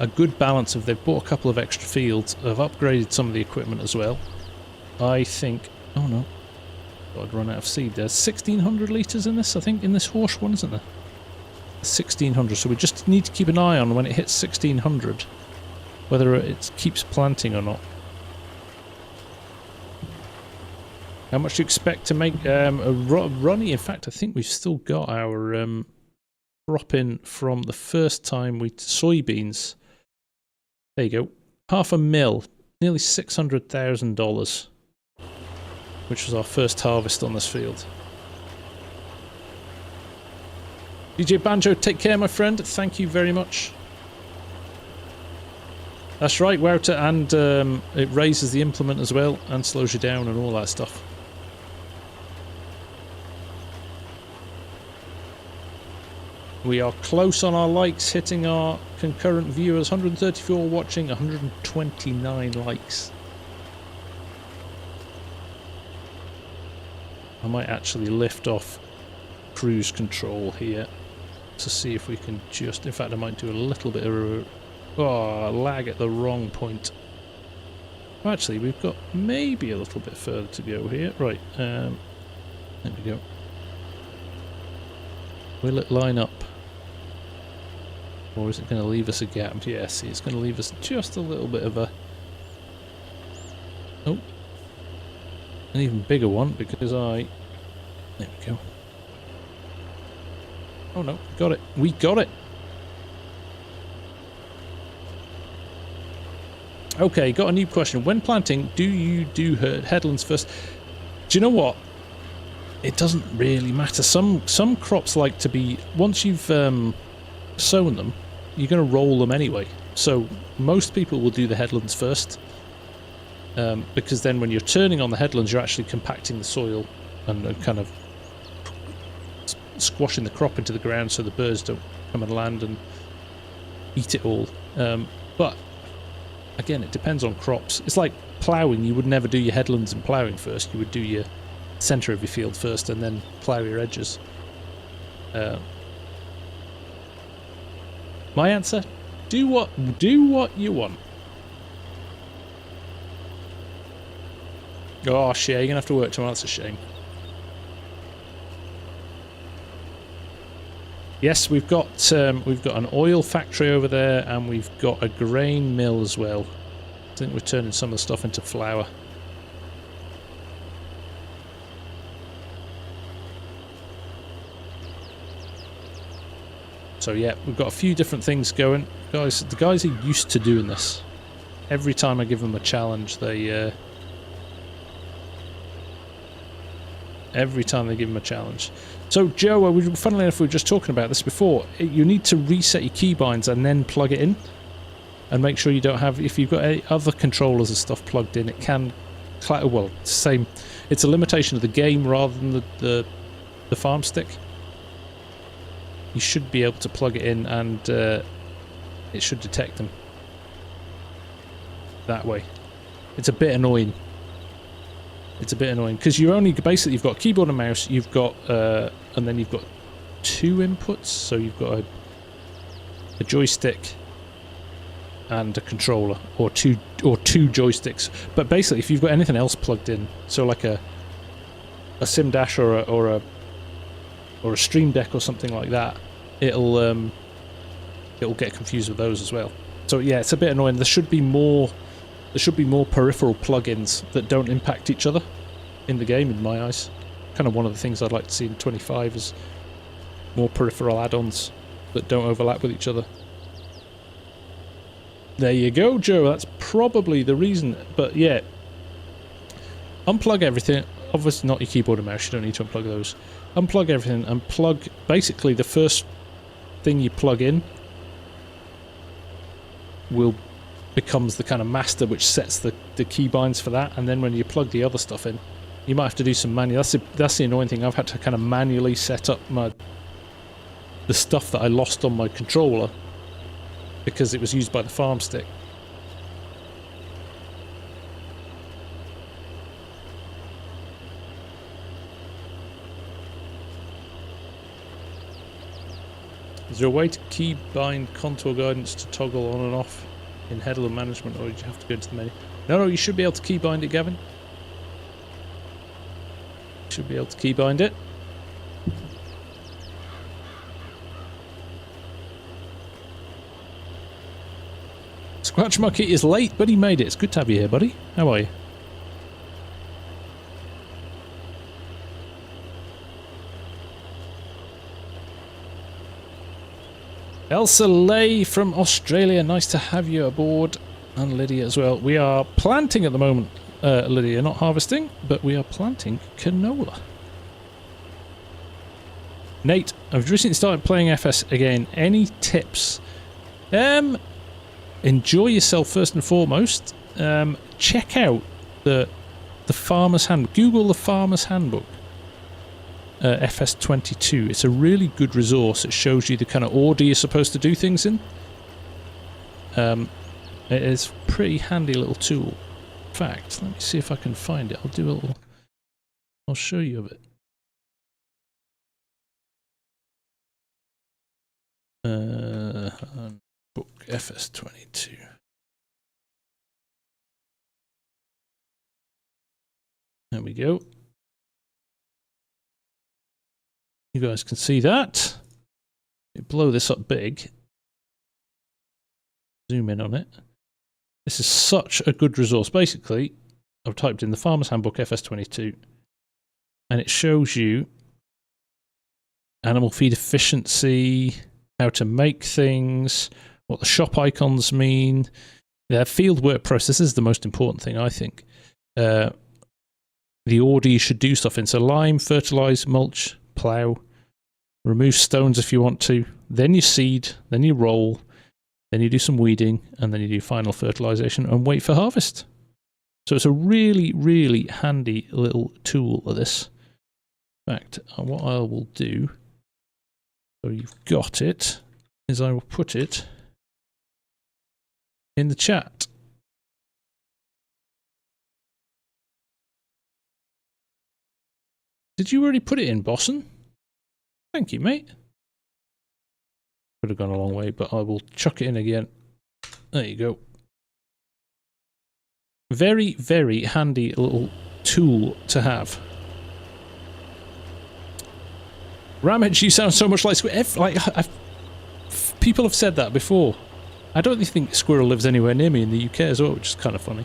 S1: a good balance of they've bought a couple of extra fields, have upgraded some of the equipment as well. I think... oh no. I'd run out of seed. There's 1600 litres in this, I think, in this horse one, isn't there? 1600, so we just need to keep an eye on when it hits 1600, whether it keeps planting or not. How much do you expect to make Ronnie? In fact, I think we've still got our crop in from the first time we... soybeans. There you go. 500,000. nearly $600,000, which was our first harvest on this field. DJ Banjo, take care, my friend. Thank you very much. That's right, Wouter, and it raises the implement as well and slows you down and all that stuff. We are close on our likes, hitting our concurrent viewers. 134 watching, 129 likes. I might actually lift off cruise control here to see if we can just... In fact, I might do a little bit of lag at the wrong point. Well, actually, we've got maybe a little bit further to go here. Right, there we go. Will it line up? Or is it going to leave us a gap? Yeah, see, it's going to leave us just a little bit of a... Oh. An even bigger one, because I... There we go. Oh no, got it. We got it! Okay, got a new question. When planting, do you do headlands first? Do you know what? It doesn't really matter. Some crops like to be... Once you've sown them, you're going to roll them anyway. So most people will do the headlands first, because then when you're turning on the headlands, you're actually compacting the soil and kind of squashing the crop into the ground so the birds don't come and land and eat it all. But again, it depends on crops. It's like ploughing. You would never do your headlands and ploughing first. You would do your centre of your field first and then plough your edges. My answer: do what you want. Oh shit, you're gonna have to work tomorrow. That's a shame. Yes, we've got an oil factory over there, and we've got a grain mill as well. I think we're turning some of the stuff into flour. So yeah, we've got a few different things going. Guys, the guys are used to doing this. Every time I give them a challenge, they... every time they give them a challenge. So Joe, funnily enough, we were just talking about this before. You need to reset your keybinds and then plug it in. And make sure you don't have... If you've got any other controllers and stuff plugged in, it can... Well, it's the same. It's a limitation of the game rather than the farm stick. You should be able to plug it in and it should detect them that way. It's a bit annoying. It's a bit annoying because you're only basically you've got keyboard and mouse. You've got and then you've got two inputs. So you've got a joystick and a controller, or two joysticks. But basically, if you've got anything else plugged in, so like a Sim Dash or a Stream Deck or something like that, it'll get confused with those as well. So yeah, it's a bit annoying. There should be more peripheral plugins that don't impact each other in the game, in my eyes. Kind of one of the things I'd like to see in 25 is more peripheral add-ons that don't overlap with each other. There you go, Joe. That's probably the reason. But yeah, unplug everything. Obviously not your keyboard and mouse. You don't need to unplug those. Unplug everything and plug... Basically, the first thing you plug in becomes the kind of master which sets the keybinds for that, and then when you plug the other stuff in, you might have to do some manual... That's the annoying thing. I've had to kind of manually set up the stuff that I lost on my controller because it was used by the farm stick. Is there a way to keybind contour guidance to toggle on and off in headland management, or did you have to go into the menu? No, you should be able to keybind it, Gavin. You should be able to keybind it. Scratch Monkey is late, but he made it. It's good to have you here, buddy. How are you? Elsa Lay from Australia, nice to have you aboard. And Lydia as well. We are planting at the moment, Lydia, not harvesting, but we are planting canola. Nate, I've recently started playing FS again. Any tips? Enjoy yourself first and foremost. Check out the Farmer's Handbook. Google the Farmer's Handbook. FS22. It's a really good resource. It shows you the kind of order you're supposed to do things in. It is a pretty handy little tool. In fact, let me see if I can find it. I'll do a little... I'll show you a bit. Book FS22. There we go. You guys can see that. Blow this up big. Zoom in on it. This is such a good resource. Basically, I've typed in the Farmer's Handbook FS22 and it shows you animal feed efficiency, how to make things, what the shop icons mean. Their field work process is the most important thing, I think. The order you should do stuff in. So lime, fertilize, mulch, plough, remove stones if you want to, then you seed, then you roll, then you do some weeding, and then you do final fertilization and wait for harvest. So it's a really, really handy little tool of this. In fact, what I will do, so you've got it, is I will put it in the chat. Did you already put it in, Bosson? Thank you, mate. Could have gone a long way, but I will chuck it in again. There you go. Very, very handy little tool to have. Ramage, you sound so much like Squirrel. People have said that before. I don't really think Squirrel lives anywhere near me in the UK as well, which is kind of funny.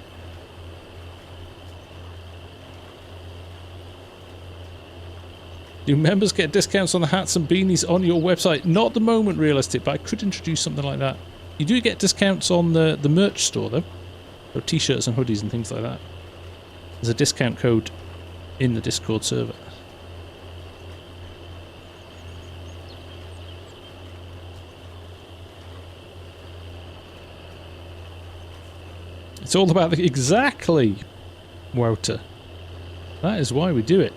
S1: Do members get discounts on the hats and beanies on your website? Not at the moment, realistic, but I could introduce something like that. You do get discounts on the merch store, though. So t-shirts and hoodies and things like that. There's a discount code in the Discord server. It's all about the... Exactly, Wouter. That is why we do it.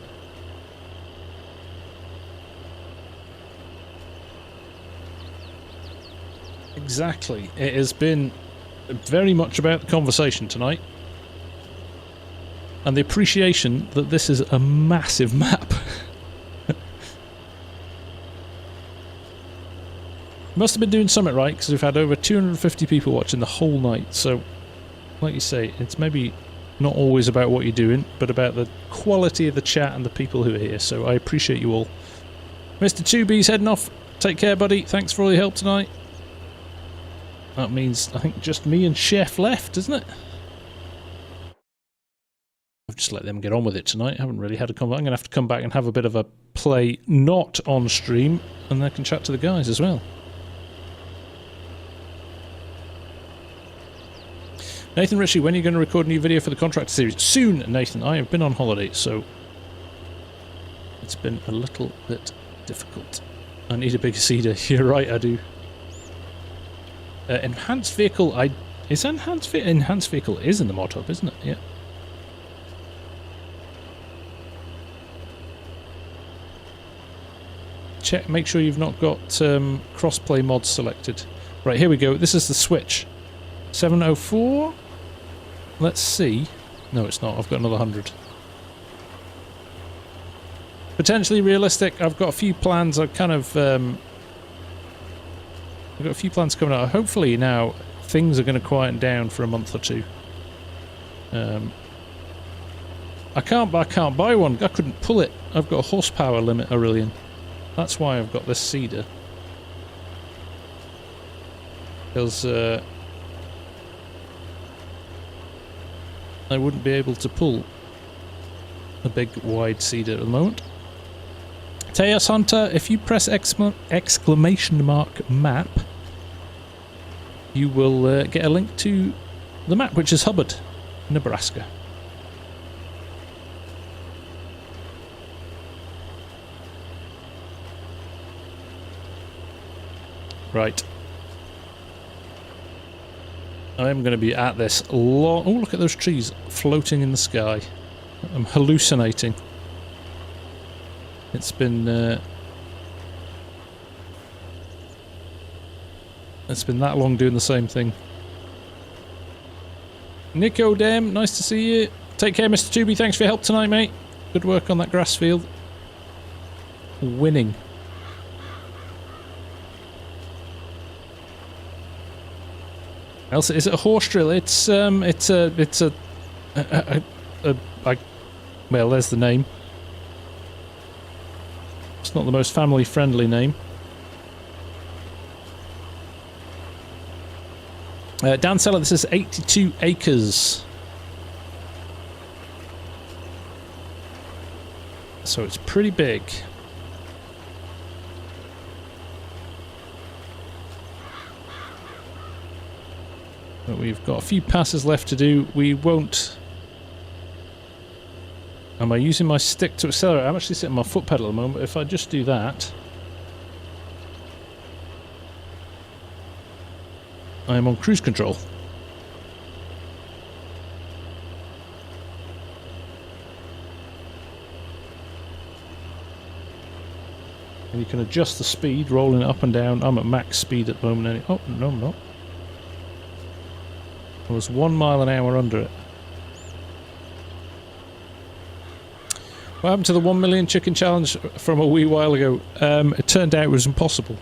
S1: Exactly. It has been very much about the conversation tonight. And the appreciation that this is a massive map. Must have been doing something right, because we've had over 250 people watching the whole night. So, like you say, it's maybe not always about what you're doing, but about the quality of the chat and the people who are here. So I appreciate you all. Mr. 2B's heading off. Take care, buddy. Thanks for all your help tonight. That means, I think, just me and Chef left, isn't it? I've just let them get on with it tonight. I haven't really had a convo. I'm going to have to come back and have a bit of a play not on stream, and I can chat to the guys as well. Nathan Ritchie, when are you going to record a new video for the Contractor series? Soon, Nathan. I have been on holiday, so it's been a little bit difficult. I need a bigger seeder. You're right, I do. Enhanced vehicle, enhanced vehicle is in the mod hub, isn't it? Yeah. Check, make sure you've not got crossplay mods selected. Right, here we go. This is the switch. 704. Let's see. No, it's not. I've got another 100. Potentially realistic. I've got a few plans. I've kind of I've got a few plans coming out. Hopefully now things are going to quieten down for a month or two. I can't buy one. I couldn't pull it. I've got a horsepower limit, Aurelian. That's why I've got this seeder. Because I wouldn't be able to pull a big wide seeder at the moment. Teos Hunter, if you press exclamation mark map, you will get a link to the map, which is Hubbard, Nebraska. Right. I'm going to be at this long... Oh, look at those trees floating in the sky. I'm hallucinating. It's been that long doing the same thing. Nico Dem, nice to see you. Take care, Mr. Tubey. Thanks for your help tonight, mate. Good work on that grass field. Winning. Elsa, is it a horse drill? It's well, there's the name. It's not the most family-friendly name. Dan Seller, this is 82 acres. So it's pretty big. But we've got a few passes left to do. We won't... Am I using my stick to accelerate? I'm actually sitting on my foot pedal at the moment. If I just do that... I am on cruise control. And you can adjust the speed, rolling it up and down. I'm at max speed at the moment. Oh, no, I'm not. I was 1 mile an hour under it. What happened to the 1 million chicken challenge from a wee while ago? It turned out it was impossible.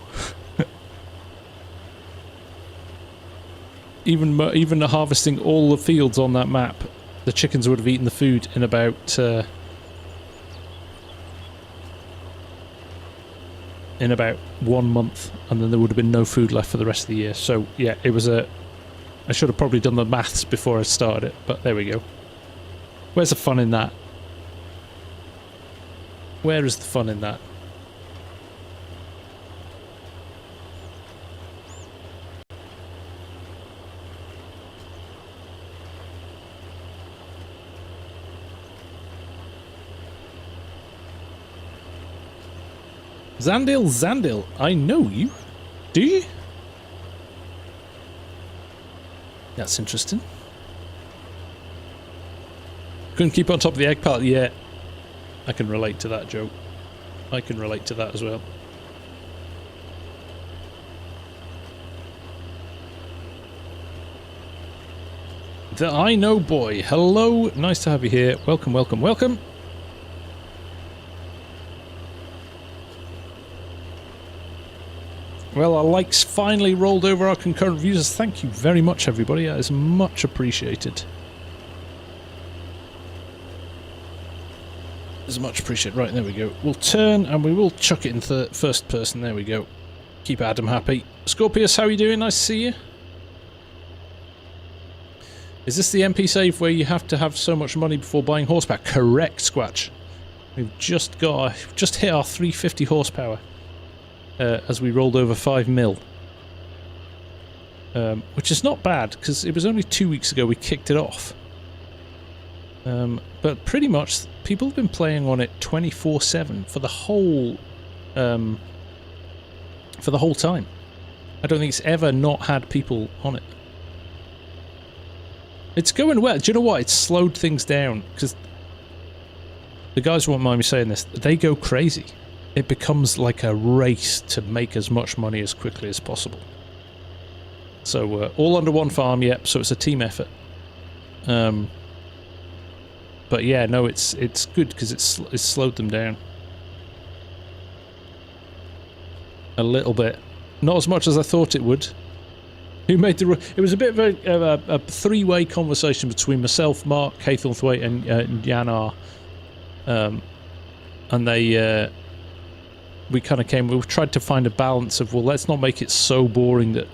S1: Even harvesting all the fields on that map, the chickens would have eaten the food in about 1 month, and then there would have been no food left for the rest of the year. So yeah, it was a... I should have probably done the maths before I started it, but there we go. Where's the fun in that? Where is the fun in that? Zandil, I know you. Do you? That's interesting. Couldn't keep on top of the egg part yet. I can relate to that, Joe. I can relate to that as well. The I Know Boy. Hello, nice to have you here. Welcome, welcome, welcome. Well, our likes finally rolled over our concurrent views. Thank you very much, everybody. That is much appreciated. It's much appreciated. Right, there we go. We'll turn and we will chuck it in first person. There we go. Keep Adam happy. Scorpius, how are you doing? Nice to see you. Is this the MP save where you have to have so much money before buying horsepower? Correct, Squatch. We've just hit our 350 horsepower. As we rolled over 5 mil. Which is not bad, because it was only 2 weeks ago we kicked it off. But pretty much, people have been playing on it 24/7 for the whole time. I don't think it's ever not had people on it. It's going well. Do you know what? It's slowed things down, because the guys won't mind me saying this, they go crazy. It becomes like a race to make as much money as quickly as possible. So all under one farm, yep. So it's a team effort. But yeah, no, it's good because it's slowed them down a little bit. Not as much as I thought it would. Who made the? It was a bit of a three-way conversation between myself, Mark, Haythornthwaite, and Yanar, and they. We kind of we tried to find a balance of, well, let's not make it so boring that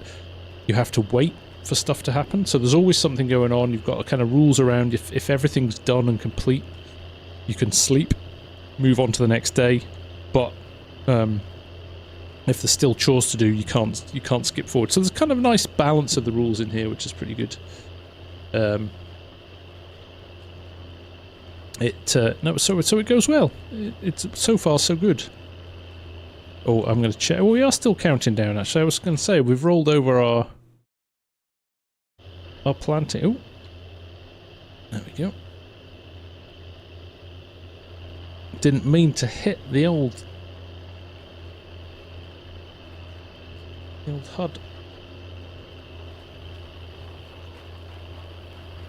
S1: you have to wait for stuff to happen. So there's always something going on. You've got kind of rules around if everything's done and complete, you can sleep, move on to the next day. But if there's still chores to do, you can't skip forward. So there's kind of a nice balance of the rules in here, which is pretty good. No, so it goes well. It's so far so good. Oh, I'm going to check. Well, we are still counting down. Actually, I was going to say we've rolled over our planting. Oh, there we go. Didn't mean to hit the old HUD.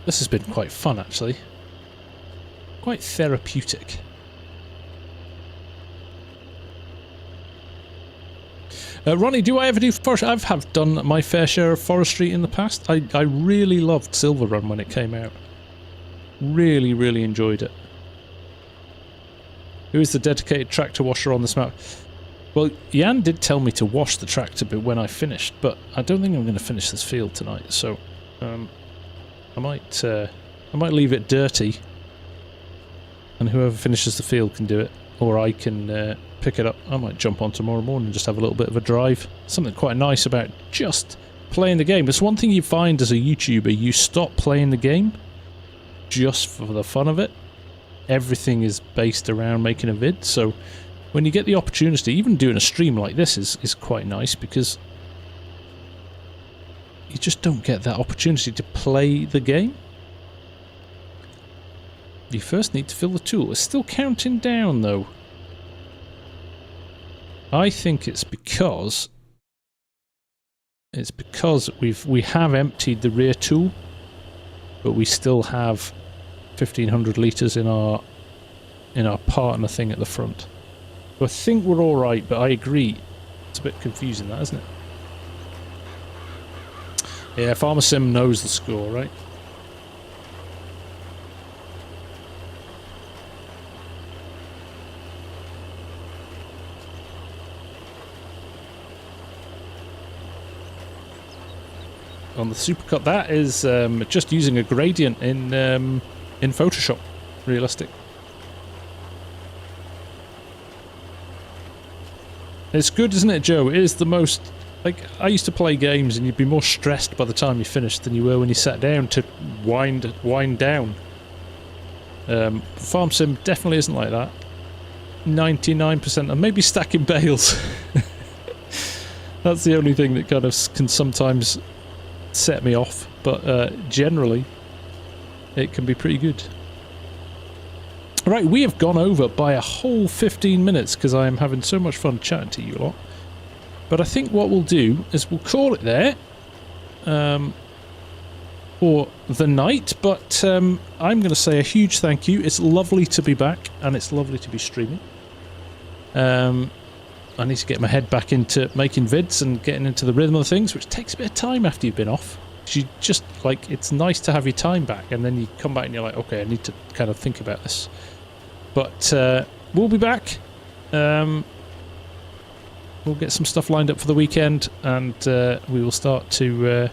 S1: This has been quite fun, actually. Quite therapeutic. Ronnie, do I ever do forestry? I have done my fair share of forestry in the past. I really loved Silver Run when it came out. Really, really enjoyed it. Who is the dedicated tractor washer on this map? Well, Jan did tell me to wash the tractor bit when I finished, but I don't think I'm going to finish this field tonight, so I might leave it dirty, and whoever finishes the field can do it, or I can pick it up. I might jump on tomorrow morning and just have a little bit of a drive. Something quite nice about just playing the game. It's one thing you find as a YouTuber, you stop playing the game just for the fun of it. Everything is based around making a vid, so when you get the opportunity, even doing a stream like this is quite nice, because you just don't get that opportunity to play the game. You first need to fill the tool. It's still counting down, though. I think it's because we have emptied the rear tool, but we still have 1,500 litres in our partner thing at the front. So I think we're all right, but I agree, it's a bit confusing, that, isn't it? Yeah, FarmSim knows the score, right? On the supercut, that is just using a gradient in Photoshop, realistic. It's good, isn't it, Joe? It is the most... Like, I used to play games and you'd be more stressed by the time you finished than you were when you sat down to wind down. FarmSim definitely isn't like that. 99%, and maybe stacking bales. That's the only thing that kind of can sometimes set me off, but generally it can be pretty good. Right, we have gone over by a whole 15 minutes because I am having so much fun chatting to you lot. But I think what we'll do is we'll call it there for the night. But I'm going to say a huge thank you. It's lovely to be back, and it's lovely to be streaming. I need to get my head back into making vids and getting into the rhythm of things, which takes a bit of time after you've been off. You just, like, it's nice to have your time back, and then you come back and you're like, okay, I need to kind of think about this. But we'll be back. We'll get some stuff lined up for the weekend, and we will start to...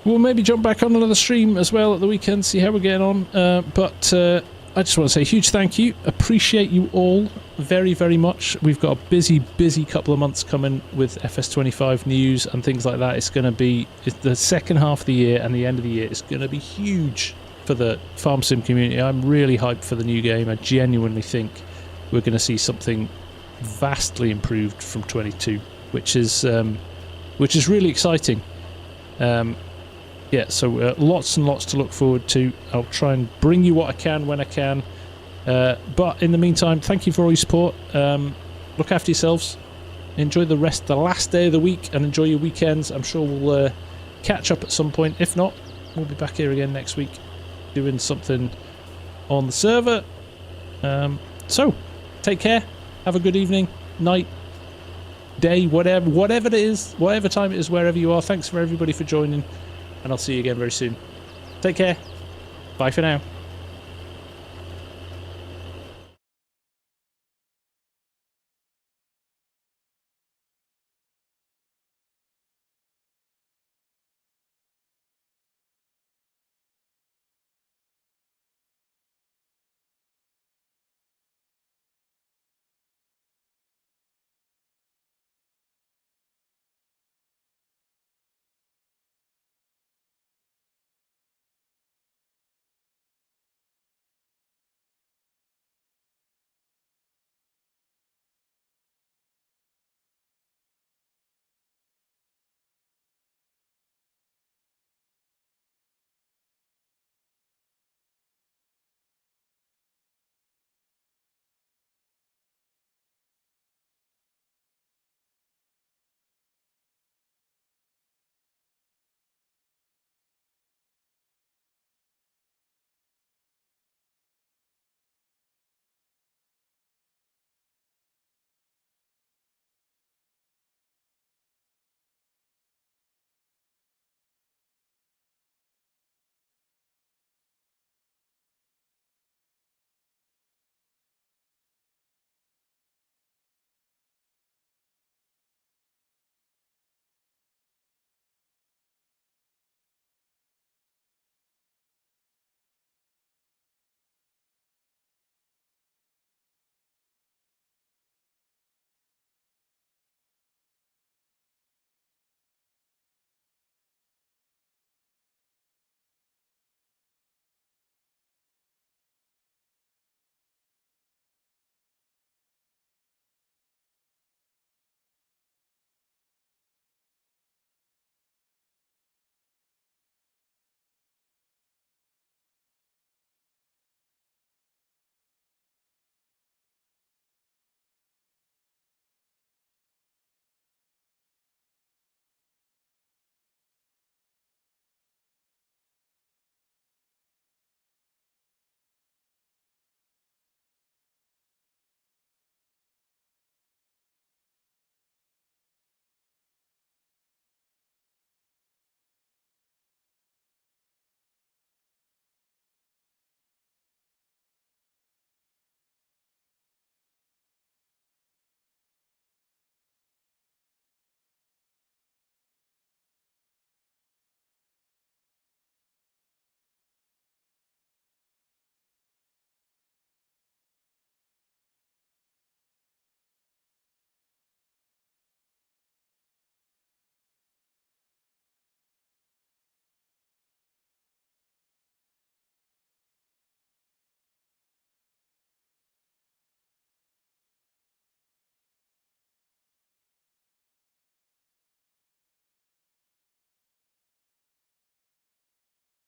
S1: we'll maybe jump back on another stream as well at the weekend, see how we're getting on. But I just want to say a huge thank you. Appreciate you all very, very much. We've got a busy, busy couple of months coming with FS25 news and things like that. It's going to be the second half of the year and the end of the year. It's going to be huge for the FarmSim community. I'm really hyped for the new game. I genuinely think we're going to see something vastly improved from 22, which is really exciting. Yeah, so lots and lots to look forward to. I'll try and bring you what I can when I can. But in the meantime, thank you for all your support. Look after yourselves. Enjoy the last day of the week, and enjoy your weekends. I'm sure we'll catch up at some point. If not, we'll be back here again next week doing something on the server. So, take care. Have a good evening, night, day, whatever it is, whatever time it is, wherever you are. Thanks for everybody for joining, and I'll see you again very soon. Take care. Bye for now.